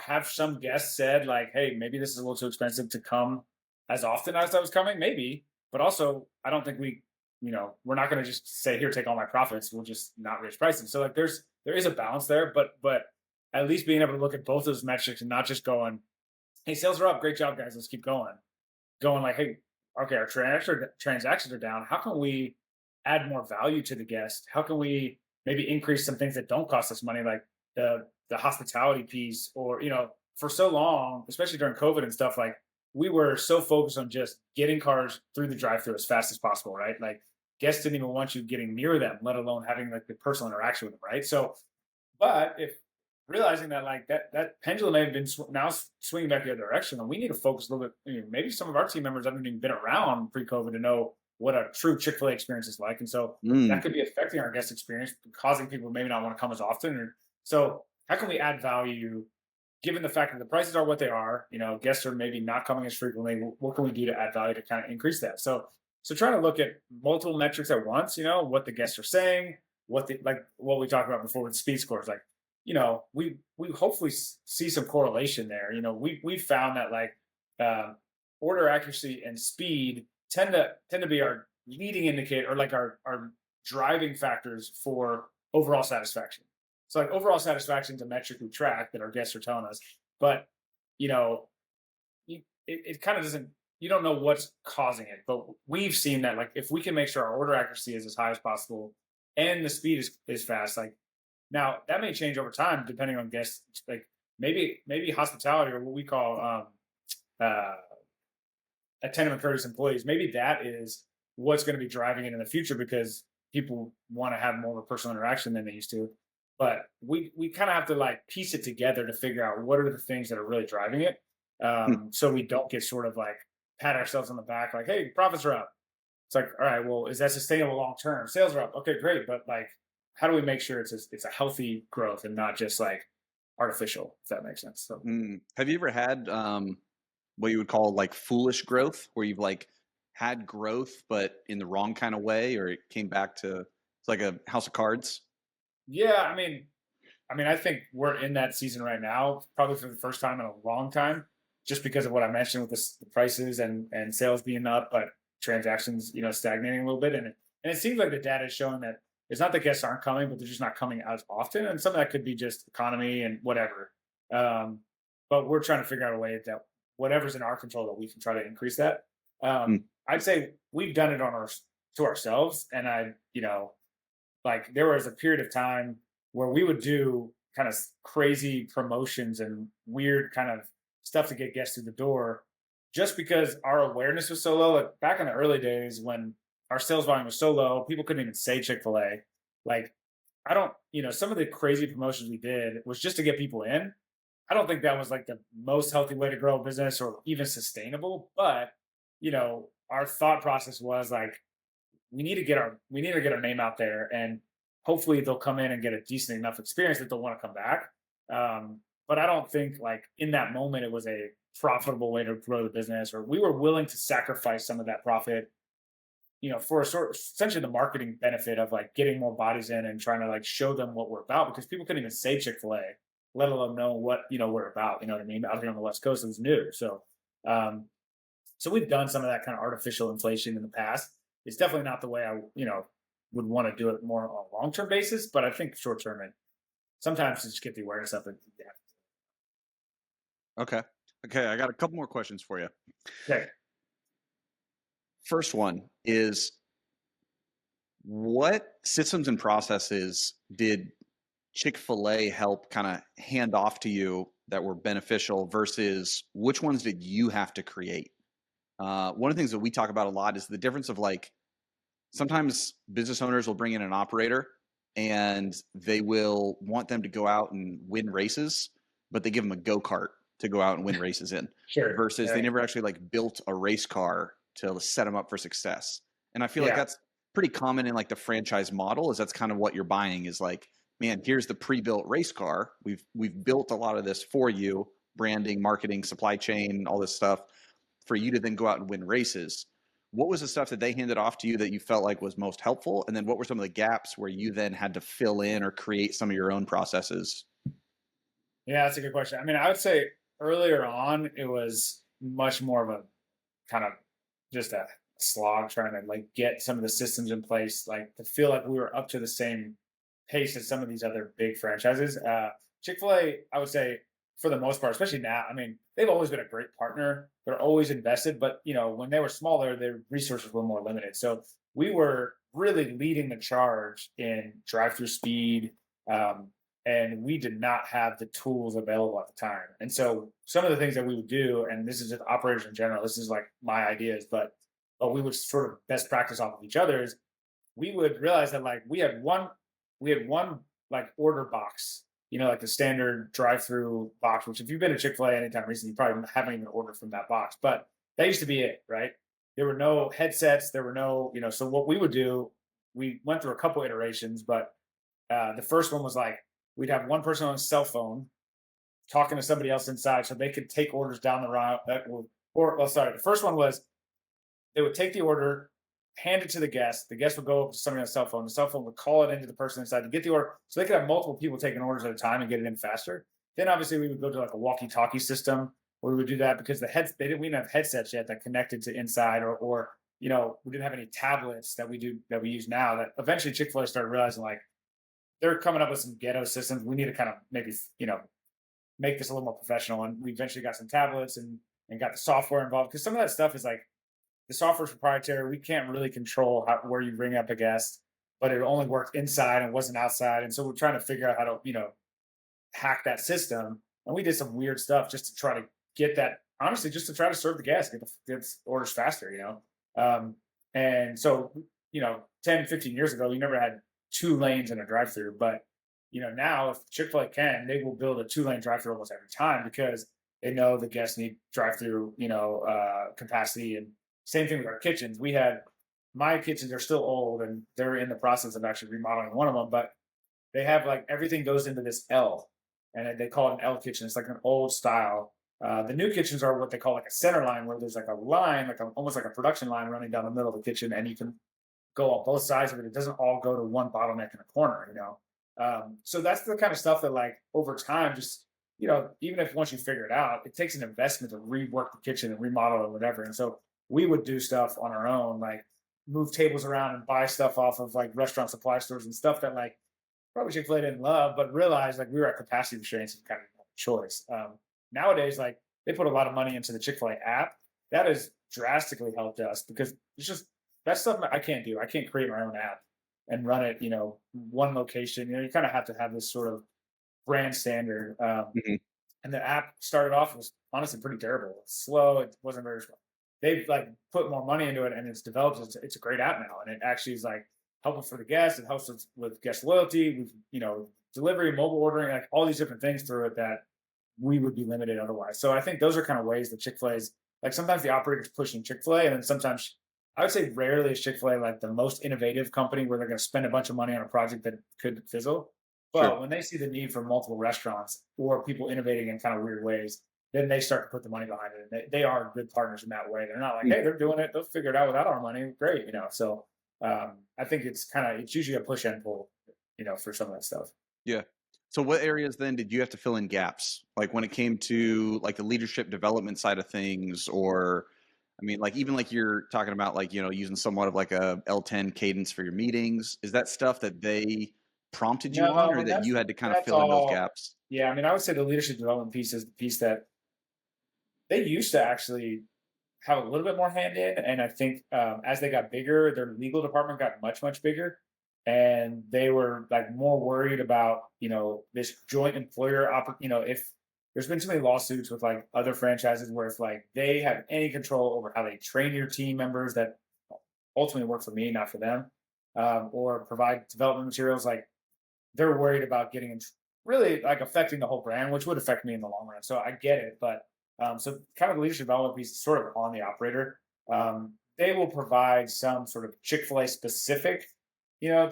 have some guests said like, hey, maybe this is a little too expensive to come as often as I was coming, maybe, but also I don't think we're not going to just say here, take all my profits. We'll just not raise prices. So like, there is a balance there, but at least being able to look at both those metrics and not just going, hey, sales are up, great job, guys, let's keep going. Going like, hey, okay, our transactions are down. How can we add more value to the guest? How can we maybe increase some things that don't cost us money, like the hospitality piece, or for so long, especially during COVID and stuff, like we were so focused on just getting cars through the drive-through as fast as possible, right? Like guests didn't even want you getting near them, let alone having like the personal interaction with them, right? So, but if realizing that like that pendulum may have been now swinging back the other direction, and we need to focus a little bit. Maybe some of our team members haven't even been around pre-COVID to know what a true Chick-fil-A experience is like, and so that Mm. could be affecting our guest experience, causing people maybe not want to come as often. Or so, how can we add value, given the fact that the prices are what they are? Guests are maybe not coming as frequently. What can we do to add value to kind of increase that? So trying to look at multiple metrics at once. What the guests are saying, what we talked about before with speed scores, like we hopefully see some correlation there. We found that like order accuracy and speed tend to be our leading indicator, or like our driving factors for overall satisfaction. So like overall satisfaction is a metric we track that our guests are telling us, but you know it kind of doesn't, you don't know what's causing it, but we've seen that like if we can make sure our order accuracy is as high as possible and the speed is fast, like now that may change over time depending on guests. Like maybe hospitality, or what we call uh, attentive and courteous employees. Maybe that is what's going to be driving it in the future because people want to have more of a personal interaction than they used to. But we kind of have to like piece it together to figure out what are the things that are really driving it, Hmm. so we don't get sort of like pat ourselves on the back like, hey, profits are up. It's like, all right, well, is that sustainable long term? Sales are up, okay, great, but like, how do we make sure it's a healthy growth and not just like artificial, if that makes sense? So Mm. Have you ever had what you would call like foolish growth, where you've like had growth but in the wrong kind of way, or it came back to it's like a house of cards? yeah, I think we're in that season right now, probably for the first time in a long time, just because of what I mentioned with the prices and sales being up, but transactions, stagnating a little bit. And it seems like the data is showing that it's not that guests aren't coming, but they're just not coming as often. And some of that could be just economy and whatever. Um, but we're trying to figure out a way that whatever's in our control that we can try to increase that. Mm. I'd say we've done it to ourselves, and like there was a period of time where we would do kind of crazy promotions and weird kind of stuff to get guests through the door just because our awareness was so low. Like back in the early days when our sales volume was so low, people couldn't even say Chick-fil-A. Like I don't, some of the crazy promotions we did was just to get people in. I don't think that was like the most healthy way to grow a business or even sustainable, but our thought process was like we need to get our name out there, and hopefully they'll come in and get a decent enough experience that they'll want to come back. But I don't think like in that moment it was a profitable way to grow the business, or we were willing to sacrifice some of that profit, for a sort essentially the marketing benefit of like getting more bodies in and trying to like show them what we're about, because people couldn't even say Chick-fil-A, let alone know what we're about. You know what I mean? Out here on the West Coast, it was new. Um, so we've done some of that kind of artificial inflation in the past. It's definitely not the way I, would want to do it more on a long term basis. But I think short term, and sometimes to just get the awareness up. And yeah. Okay. Okay. I got a couple more questions for you. Okay. First one is, what systems and processes did Chick-fil-A help kind of hand off to you that were beneficial versus which ones did you have to create? One of the things that we talk about a lot is the difference of like sometimes business owners will bring in an operator and they will want them to go out and win races, but they give them a go-kart to go out and win races in Sure. versus they Yeah. never actually like built a race car to set them up for success. And I feel like Yeah. that's pretty common in like the franchise model is that's kind of what you're buying is like, man, here's the pre-built race car. We've built a lot of this for you, branding, marketing, supply chain, all this stuff for you to then go out and win races. What was the stuff that they handed off to you that you felt like was most helpful? And then what were some of the gaps where you then had to fill in or create some of your own processes? Yeah, that's a good question. I mean, I would say earlier on, it was much more of a kind of just a slog trying to like get some of the systems in place, like to feel like we were up to the same pace as some of these other big franchises. Chick-fil-A, I would say for the most part, especially now, I mean, they've always been a great partner. They're always invested, but you know, when they were smaller, their resources were more limited. So we were really leading the charge in drive-through speed. Um, and we did not have the tools available at the time. And so some of the things that we would do, and this is just operators in general, this is like my ideas, but we would sort of best practice off of each other's. We would realize that like we had one like order box, you know, like the standard drive-through box, which if you've been to Chick-fil-A anytime recently, you probably haven't even ordered from that box. But that used to be it, right? There were no headsets, there were no, you know, so what we would do, we went through a couple iterations, but the first one was like we'd have one person on his cell phone talking to somebody else inside so they could take orders down the route that will, or well, sorry, the first one was they would take the order, hand it to the guest. The guest would go up to somebody on the cell phone. The cell phone would call it into the person inside to get the order, so they could have multiple people taking orders at a time and get it in faster. Then obviously we would go to like a walkie-talkie system where we would do that because we didn't have headsets yet that connected to inside or you know we didn't have any tablets that we use now. That eventually Chick-fil-A started realizing like they're coming up with some ghetto systems. We need to kind of maybe you know make this a little more professional. And we eventually got some tablets and got the software involved because some of that stuff is like the software's proprietary. We can't really control where you bring up a guest, but it only worked inside and wasn't outside. And so we're trying to figure out how to, you know, hack that system. And we did some weird stuff just to try to get that, honestly, just to try to serve the guests, get the orders faster, you know? And so, you know, 10, 15 years ago, we never had two lanes in a drive through. But, you know, now if Chick-fil-A can, they will build a two-lane drive through almost every time because they know the guests need drive through, you know, capacity. And same thing with our kitchens. My kitchens are still old and they're in the process of actually remodeling one of them, but they have like everything goes into this L and they call it an L kitchen. It's like an old style. The new kitchens are what they call like a center line where there's like a line, almost like a production line running down the middle of the kitchen and you can go on both sides of it. It doesn't all go to one bottleneck in a corner, you know? So that's the kind of stuff that like over time, just, you know, even if once you figure it out, it takes an investment to rework the kitchen and remodel or whatever. And so we would do stuff on our own, like move tables around and buy stuff off of like restaurant supply stores and stuff that like probably Chick-fil-A didn't love, but realized like we were at capacity constraints and kind of choice. Nowadays, like they put a lot of money into the Chick-fil-A app. That has drastically helped us because it's just that's stuff I can't do. I can't create my own app and run it, you know, one location. You know, you kind of have to have this sort of brand standard. Mhm. And the app started off was honestly pretty terrible. It's slow. It wasn't very strong. They've like put more money into it and it's developed. It's a great app now, and it actually is like helpful for the guests. It helps with guest loyalty, with you know delivery, mobile ordering, like all these different things through it that we would be limited otherwise. So I think those are kind of ways that Chick-fil-A's like sometimes the operators pushing Chick-fil-A, and then sometimes I would say rarely is Chick-fil-A like the most innovative company where they're going to spend a bunch of money on a project that could fizzle. Sure. But when they see the need for multiple restaurants or people innovating in kind of weird ways, then they start to put the money behind it. And they are good partners in that way. They're not like, hey, they're doing it. They'll figure it out without our money. Great. You know, so I think it's usually a push and pull, you know, for some of that stuff. Yeah. So what areas then did you have to fill in gaps? Like when it came to like the leadership development side of things, or I mean, like even like you're talking about like, you know, using somewhat of like a L10 cadence for your meetings. Is that stuff that they prompted you No, on I or mean that you had to kind of that's fill in those all. gaps? Yeah, I mean, I would say the leadership development piece is the piece that they used to actually have a little bit more hand in, and I think as they got bigger, their legal department got much bigger, and they were like more worried about you know this joint employer you know if there's been too many lawsuits with like other franchises where if like they have any control over how they train your team members that ultimately work for me, not for them, or provide development materials, like they're worried about getting in, really like affecting the whole brand, which would affect me in the long run. So I get it, but so kind of the leadership development piece is sort of on the operator. They will provide some sort of Chick-fil-A specific,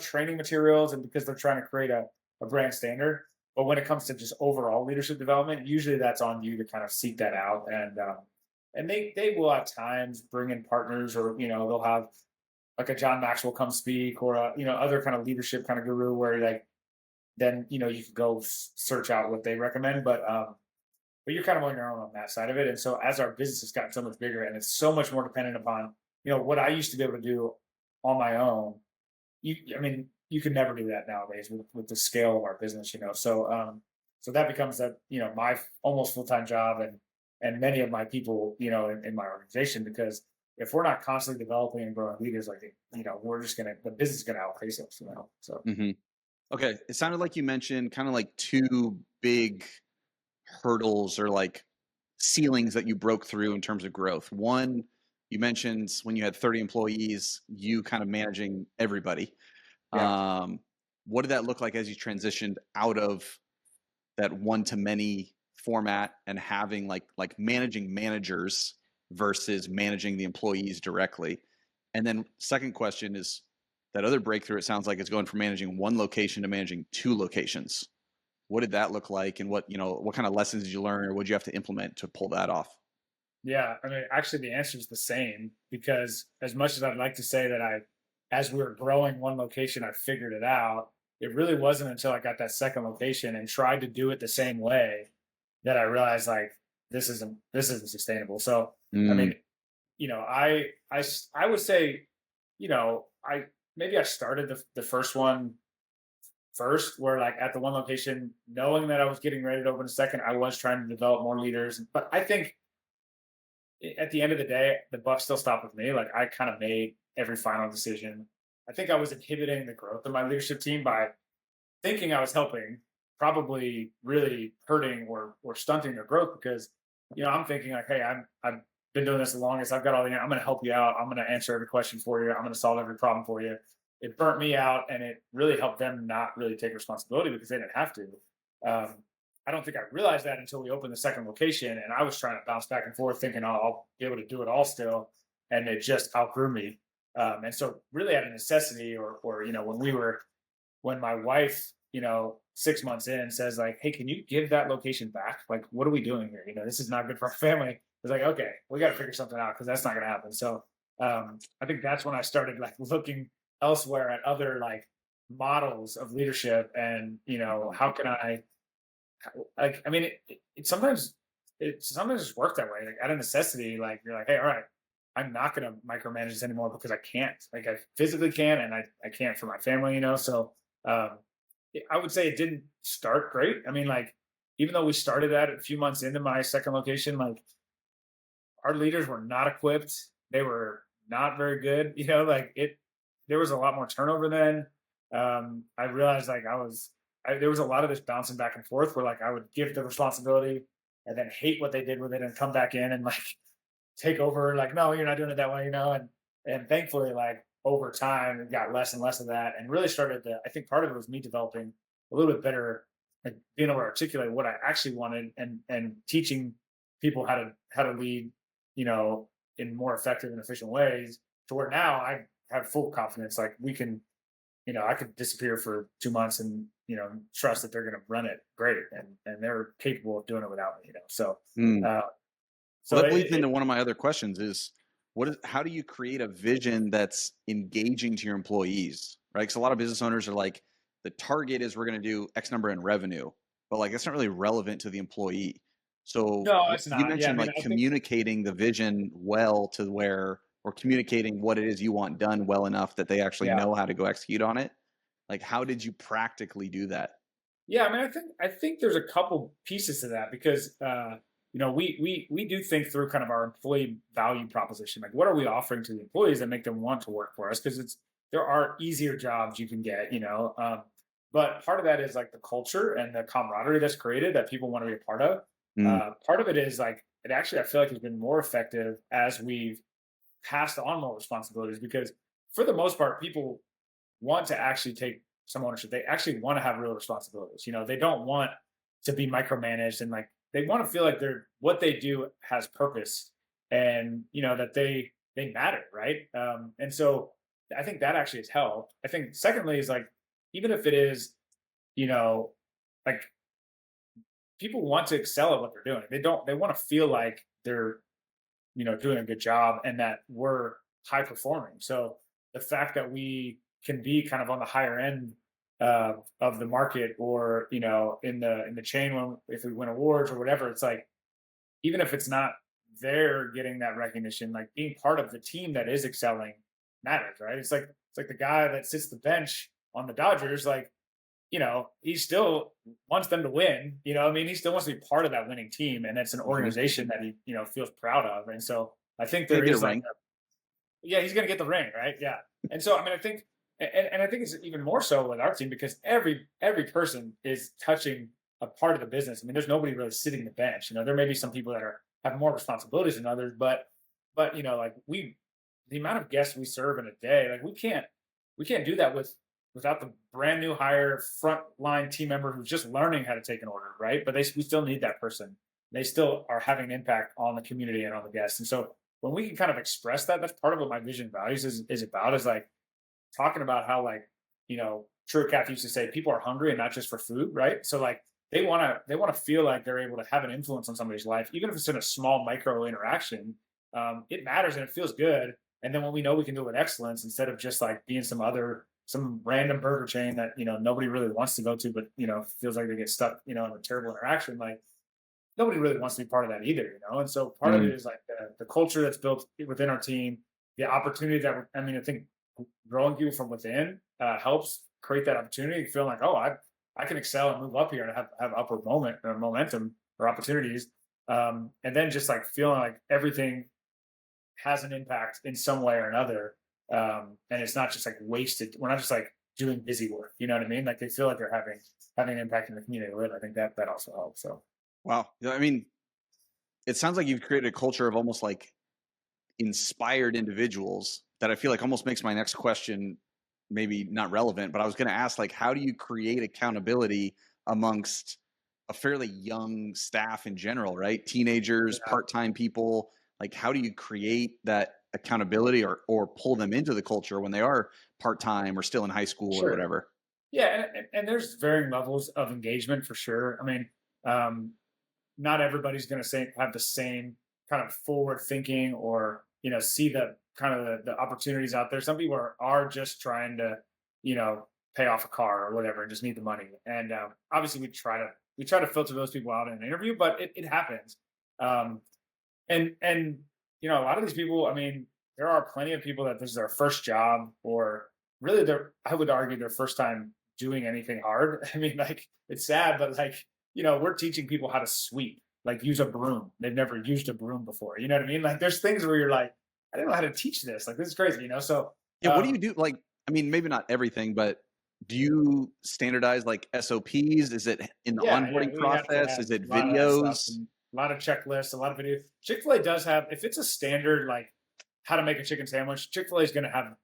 training materials, and because they're trying to create a brand standard. But when it comes to just overall leadership development, usually that's on you to kind of seek that out. And they will at times bring in partners, or they'll have like a John Maxwell come speak, or a other kind of leadership kind of guru where like then you can go search out what they recommend. But you're kind of on your own on that side of it. And so as our business has gotten so much bigger and it's so much more dependent upon, what I used to be able to do on my own, I mean, you can never do that nowadays with the scale of our business. So that becomes my almost full-time job, and many of my people, in my organization, because if we're not constantly developing and growing leaders, like, we're just the business is going to outpace us. So. Hmm. Okay. It sounded like you mentioned kind of like two big hurdles or like ceilings that you broke through in terms of growth. One, you mentioned when you had 30 employees, you kind of managing everybody. Yeah. What did that look like as you transitioned out of that one-to-many format and having like managing managers versus managing the employees directly? And then second question is that other breakthrough, it sounds like, is going from managing one location to managing two locations. What did that look like, and what kind of lessons did you learn, or what did you have to implement to pull that off? Yeah, I mean, actually, the answer is the same, because as much as I'd like to say that as we were growing one location, I figured it out. It really wasn't until I got that second location and tried to do it the same way that I realized like this isn't sustainable. So, I Mm, mean, I would say, I maybe I started the first one first, where like at the one location, knowing that I was getting ready to open a second, I was trying to develop more leaders. But I think at the end of the day, the buck still stopped with me. Like I kind of made every final decision. I think I was inhibiting the growth of my leadership team by thinking I was helping, probably really hurting or stunting their growth, because I'm thinking like, hey, I've been doing this the longest. I've got all the. I'm going to help you out. I'm going to answer every question for you. I'm going to solve every problem for you. It burnt me out, and it really helped them not really take responsibility because they didn't have to. Um, I don't think I realized that until we opened the second location, and I was trying to bounce back and forth, thinking, "Oh, I'll be able to do it all still," and it just outgrew me. And so, really, out of necessity, or when my wife, 6 months in, says like, "Hey, can you give that location back? Like, what are we doing here? This is not good for our family." It's like, okay, we got to figure something out, because that's not going to happen. So, I think that's when I started like looking elsewhere at other like models of leadership, and how can I, like, I mean, it sometimes just work that way. Like out of necessity, like you're like, hey, all right, I'm not going to micromanage this anymore because I can't. Like I physically can, and I can't for my family. So um, I would say it didn't start great. I mean, like even though we started that a few months into my second location, like our leaders were not equipped. They were not very good. Like there was a lot more turnover then. I realized like there was a lot of this bouncing back and forth where like I would give the responsibility and then hate what they did with it and come back in and like take over. Like, no, you're not doing it that way. And thankfully, like over time, it got less and less of that, and really started to. I think part of it was me developing a little bit better, like being able to articulate what I actually wanted, and teaching people how to lead, in more effective and efficient ways. To where now I have full confidence, like we can, I could disappear for 2 months and trust that they're going to run it great, and they're capable of doing it without me. So, mm. uh, Well, so that it, bleeds into it one of my other questions is how do you create a vision that's engaging to your employees, right? Because a lot of business owners are like, the target is we're going to do X number in revenue, but like that's not really relevant to the employee. So no, it's you not. Yeah, I mentioned mean, like I think communicating the vision well to where, or communicating what it is you want done well enough that they actually yeah. know how to go execute on it. Like, how did you practically do that? Yeah, I mean, I think there's a couple pieces to that, because we do think through kind of our employee value proposition. Like, what are we offering to the employees that make them want to work for us? Because there are easier jobs you can get, but part of that is like the culture and the camaraderie that's created that people want to be a part of. Mm. Part of it is like it actually I feel like has been more effective as we've passed on more responsibilities because for the most part, people want to actually take some ownership. They actually want to have real responsibilities. They don't want to be micromanaged and like they want to feel like they're what they do has purpose and that they matter, right? And so I think that actually has helped. I think secondly is like even if it is, you know, like people want to excel at what they're doing. They want to feel like they're doing a good job and that we're high performing. So the fact that we can be kind of on the higher end of the market or in the chain when if we win awards or whatever, it's like even if it's not they're getting that recognition, like being part of the team that is excelling matters, right? It's like the guy that sits the bench on the Dodgers, like he still wants them to win. I mean, he still wants to be part of that winning team, and it's an Hmm. organization that he, feels proud of. And so I think Gonna there get a is like, ring. yeah, he's going to get the ring, right? Yeah. And so, I mean, I think, and I think it's even more so with our team because every person is touching a part of the business. I mean, there's nobody really sitting the bench. There may be some people that have more responsibilities than others, but like the amount of guests we serve in a day, like we can't do that without the brand new hire frontline team member who's just learning how to take an order, right? But we still need that person. They still are having an impact on the community and on the guests. And so when we can kind of express that, that's part of what my vision values is about is like talking about how like, True Cat used to say people are hungry and not just for food, right? So like they want to feel like they're able to have an influence on somebody's life, even if it's in a small micro interaction. It matters and it feels good. And then when we know we can do it with excellence instead of just like being some random burger chain that nobody really wants to go to, but feels like they get stuck in a terrible interaction. Like nobody really wants to be part of that either. And so part of it Mm. is like the culture that's built within our team, the opportunity that I mean, I think growing people from within helps create that opportunity, feeling like, oh, I can excel and move up here and have upward momentum or opportunities. And then just like feeling like everything has an impact in some way or another. And it's not just like wasted. We're not just like doing busy work. You know what I mean? Like they feel like they're having an impact in the community they live. I think that also helps. So Wow. Yeah, I mean, it sounds like you've created a culture of almost like inspired individuals that I feel like almost makes my next question maybe not relevant, but I was going to ask like, how do you create accountability amongst a fairly young staff in general, right? Teenagers, yeah, part-time people, like how do you create that accountability or pull them into the culture when they are part-time or still in high school or sure. whatever? Yeah, and there's varying levels of engagement for sure. I mean, um, not everybody's going to say have the same kind of forward thinking or see the kind of the opportunities out there. Some people are just trying to you know pay off a car or whatever and just need the money. And obviously we try to filter those people out in an interview, but it happens. Um, and a lot of these people, I mean, there are plenty of people that this is their first job or really their I would argue their first time doing anything hard. I mean, like it's sad, but like, we're teaching people how to sweep, like use a broom. They've never used a broom before. You know what I mean? Like there's things where you're like, I didn't know how to teach this. Like this is crazy. So Yeah, what do you do? Like, I mean, maybe not everything, but do you standardize like SOPs? Is it in the yeah, onboarding we have to process? have Is it a lot of that stuff videos? and a lot of checklists, a lot of videos. Chick-fil-A does have, if it's a standard like how to make a chicken sandwich, Chick-fil-A is going to have,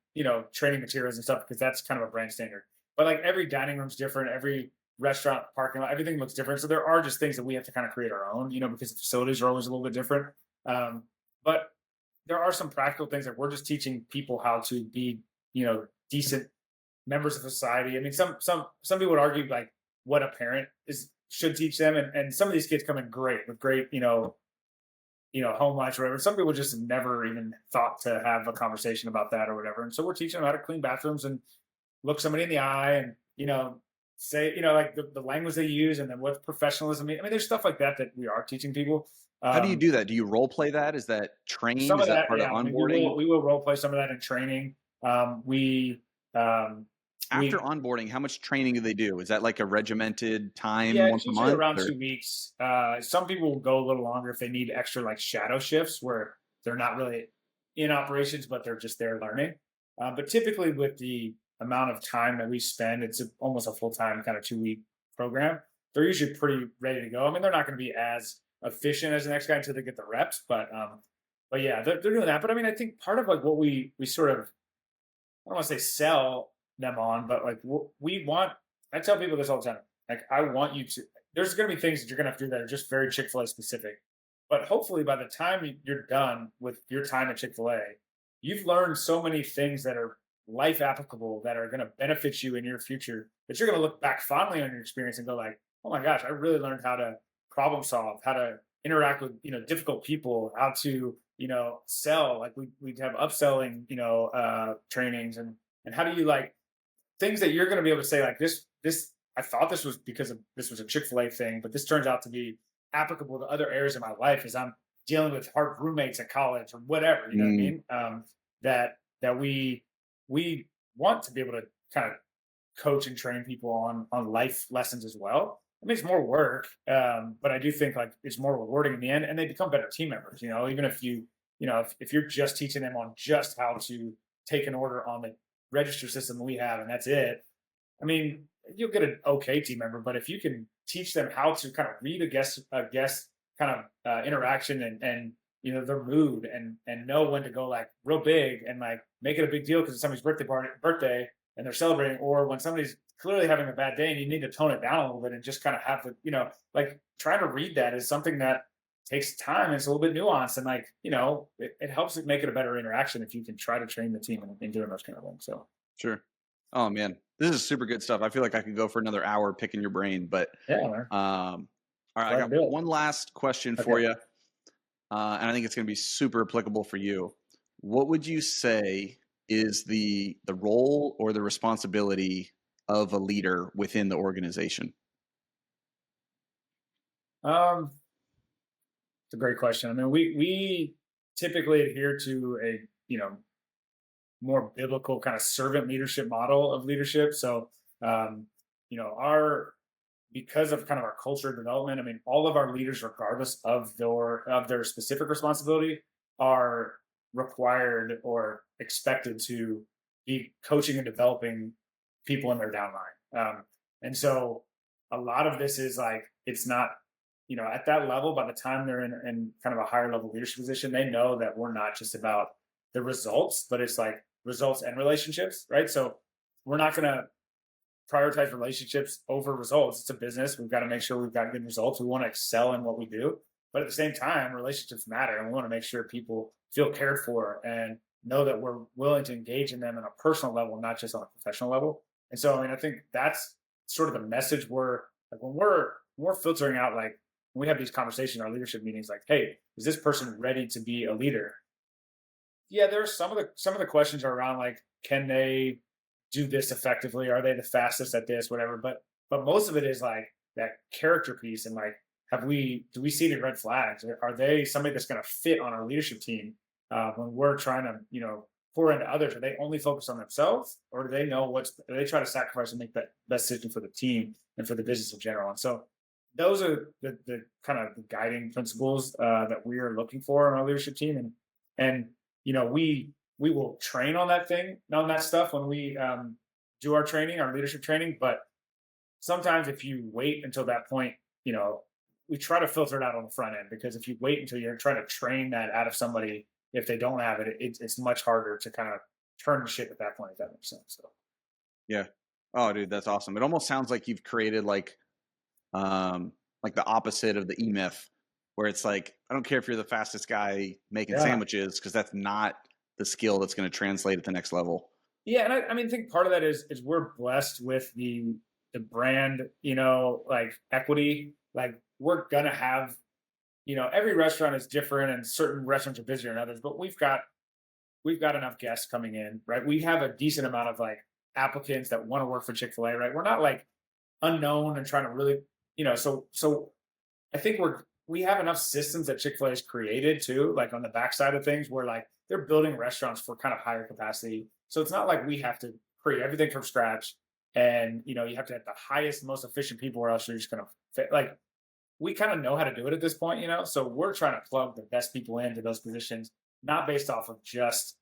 training materials and stuff because that's kind of a brand standard. But like every dining room's different, every restaurant parking lot, everything looks different. So there are just things that we have to kind of create our own, because the facilities are always a little bit different. But there are some practical things that we're just teaching people how to be, decent members of society. I mean, some people would argue like what a parent is should teach them, and some of these kids come in great with great, home life or whatever. Some people just never even thought to have a conversation about that or whatever. And so we're teaching them how to clean bathrooms and look somebody in the eye and, say, like the language they use and then what professionalism means. I mean, there's stuff like that that we are teaching people. How do you Um, do that? Do you role play that? Is that trained? some Is of that that, part of yeah. I mean, we will onboarding? we will role play some of that in training. We um, After we onboarding, how much training do they do? Is that like a regimented time Yeah, once it's a usually month? around Or 2 weeks. Some people will go a little longer if they need extra like shadow shifts where they're not really in operations, but they're just there learning. But typically, with the amount of time that we spend, it's almost a full time kind of 2 week program. They're usually pretty ready to go. I mean, they're not going to be as efficient as the next guy until they get the reps. But yeah, they're doing that. But I mean, I think part of like what we sort of, I don't want to say sell them on, but like we want. I tell people this all the time. Like I want you to. There's going to be things that you're going to have to do that are just very Chick-fil-A specific. But hopefully, by the time you're done with your time at Chick-fil-A, you've learned so many things that are life applicable that are going to benefit you in your future that you're going to look back fondly on your experience and go like, oh my gosh, I really learned how to problem solve, how to interact with difficult people, how to sell. Like we'd have upselling trainings, and how do you like things that you're going to be able to say like this. I thought this was because of this was a Chick-fil-A thing, but this turns out to be applicable to other areas of my life as I'm dealing with hard roommates at college or whatever. You know what I mean? That we want to be able to kind of coach and train people on life lessons as well. It makes more work, but I do think like it's more rewarding in the end, and they become better team members. Even if if you're just teaching them on just how to take an order on the register system we have, and that's it. I mean, you'll get an okay team member, but if you can teach them how to kind of read a guest kind of interaction and their mood and know when to go like real big and like make it a big deal because it's somebody's birthday and they're celebrating, or when somebody's clearly having a bad day and you need to tone it down a little bit and just kind of have the like trying to read that is something that takes time and it's a little bit nuanced, and like it helps it make it a better interaction if you can try to train the team in doing those kind of things. So Sure. Oh man, this is super good stuff. I feel like I could go for another hour picking your brain, but yeah, man. all right, I got one last question for you, and I think it's going to be super applicable for you. What would you say is the role or the responsibility of a leader within the organization? It's a great question. I mean, we typically adhere to a more biblical kind of servant leadership model of leadership. So, our because of kind of our culture development, I mean, all of our leaders, regardless of their specific responsibility, are required or expected to be coaching and developing people in their downline. And so, a lot of this is like it's not at that level. By the time they're in kind of a higher level leadership position, they know that we're not just about the results, but it's like results and relationships, right? So we're not going to prioritize relationships over results. It's a business. We've got to make sure we've got good results. We want to excel in what we do, but at the same time, relationships matter, and we want to make sure people feel cared for and know that we're willing to engage in them on a personal level, not just on a professional level. And so, I mean, I think that's sort of the message we're like when we're filtering out, like when we have these conversations in our leadership meetings, like, hey, is this person ready to be a leader? Yeah, there's some of the questions are around like, can they do this effectively? Are they the fastest at this? Whatever. But most of it is like that character piece and like, do we see the red flags? Are they somebody that's going to fit on our leadership team when we're trying to pour into others? Are they only focused on themselves, or do they know do they try to sacrifice and make that best decision for the team and for the business in general? And so those are the kind of the guiding principles that we are looking for in our leadership team, and we will train on that stuff when we do our training, our leadership training. But sometimes if you wait until that point, we try to filter it out on the front end, because if you wait until you're trying to train that out of somebody, if they don't have it, it's much harder to kind of turn the ship at that point, if that makes sense. So Yeah. Oh, dude, that's awesome. It almost sounds like you've created like the opposite of the E-Myth, where it's like, I don't care if you're the fastest guy making sandwiches, because that's not the skill that's going to translate at the next level. Yeah, and I mean, I think part of that is we're blessed with the brand, like equity. Like we're gonna have, every restaurant is different, and certain restaurants are busier than others. But we've got enough guests coming in, right? We have a decent amount of like applicants that want to work for Chick-fil-A, right? We're not like unknown and trying to really, so I think we have enough systems that Chick-fil-A has created too, like on the backside of things, where like they're building restaurants for kind of higher capacity. So it's not like we have to create everything from scratch, and you have to have the highest, most efficient people, or else you're just gonna fit. Like we kind of know how to do it at this point, So we're trying to plug the best people into those positions, not based off of just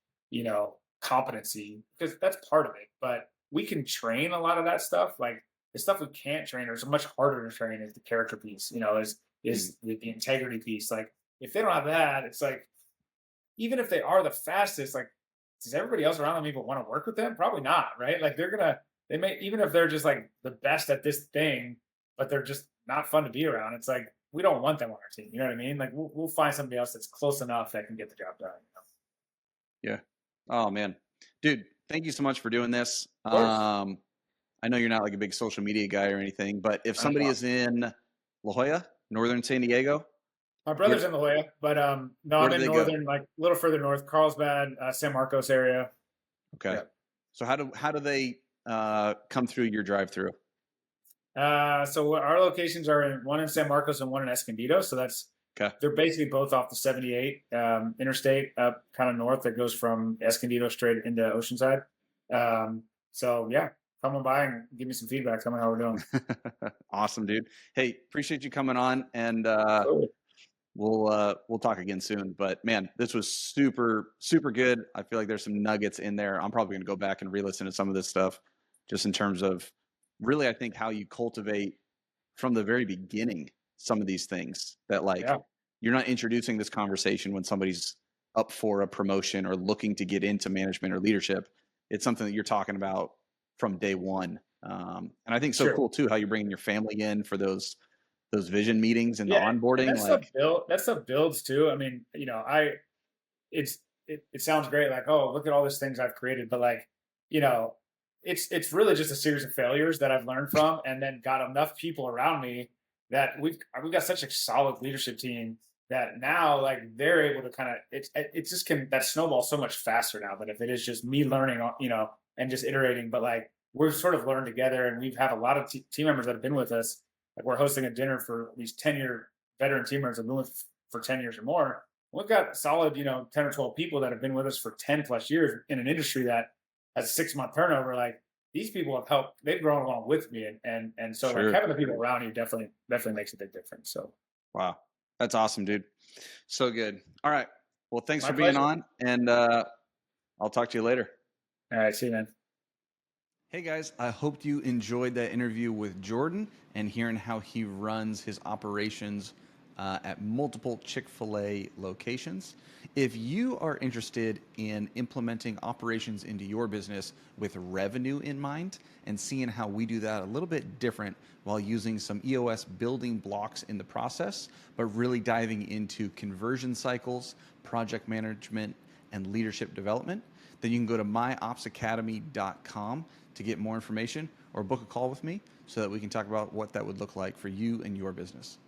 competency, because that's part of it. But we can train a lot of that stuff. Like the stuff we can't train, or it's much harder to train, is the character piece. Is is the integrity piece. Like if they don't have that, it's like even if they are the fastest, like does everybody else around them even want to work with them? Probably not, right? Like they may, even if they're just like the best at this thing, but they're just not fun to be around. It's like we don't want them on our team. You know what I mean? Like we'll find somebody else that's close enough that can get the job done. Yeah. Oh man, dude, thank you so much for doing this. Of course. I know you're not like a big social media guy or anything, but if I somebody know. is in La Jolla, northern San Diego, My where brother's in La Jolla, but no, where I'm do in they go? northern, like a little further north, Carlsbad, San Marcos area. Okay. Yeah. So how do they come through your drive-through? So our locations are one in San Marcos and one in Escondido. So Okay. they're basically both off the 78 interstate up kind of north that goes from Escondido straight into Oceanside. So yeah, come on by and give me some feedback. Tell me how we're doing. Awesome, dude. Hey, appreciate you coming on, and Absolutely. we'll talk again soon. But man, this was super super good. I feel like there's some nuggets in there. I'm probably going to go back and re-listen to some of this stuff, just in terms of really, I think how you cultivate from the very beginning some of these things that like Yeah, you're not introducing this conversation when somebody's up for a promotion or looking to get into management or leadership. It's something that you're talking about from day one. And I think so sure. cool too how you're bringing your family in for those vision meetings and the Yeah, and onboarding. that stuff Like, build that stuff builds too. I mean, it sounds great, like, oh, look at all these things I've created, but like, you know, it's really just a series of failures that I've learned from, and then got enough people around me that we've got such a solid leadership team that now like they're able to kind of it just can that snowball so much faster now than if it is just me learning, and just iterating. But like we've sort of learned together, and we've had a lot of team members that have been with us. Like we're hosting a dinner for these 10-year veteran team members that have been with for 10 years or more. We've got solid, 10 or 12 people that have been with us for 10 plus years in an industry that has a 6 month turnover. Like these people have helped, they've grown along with me. And so like sure. having the people around you definitely makes a big difference. So Wow. That's awesome, dude. So good. All right. Well, thanks my for being pleasure. on, and I'll talk to you later. All right. See you, man. Hey guys, I hope you enjoyed that interview with Jordan and hearing how he runs his operations at multiple Chick-fil-A locations. If you are interested in implementing operations into your business with revenue in mind and seeing how we do that a little bit different while using some EOS building blocks in the process, but really diving into conversion cycles, project management, and leadership development, then you can go to myopsacademy.com to get more information or book a call with me so that we can talk about what that would look like for you and your business.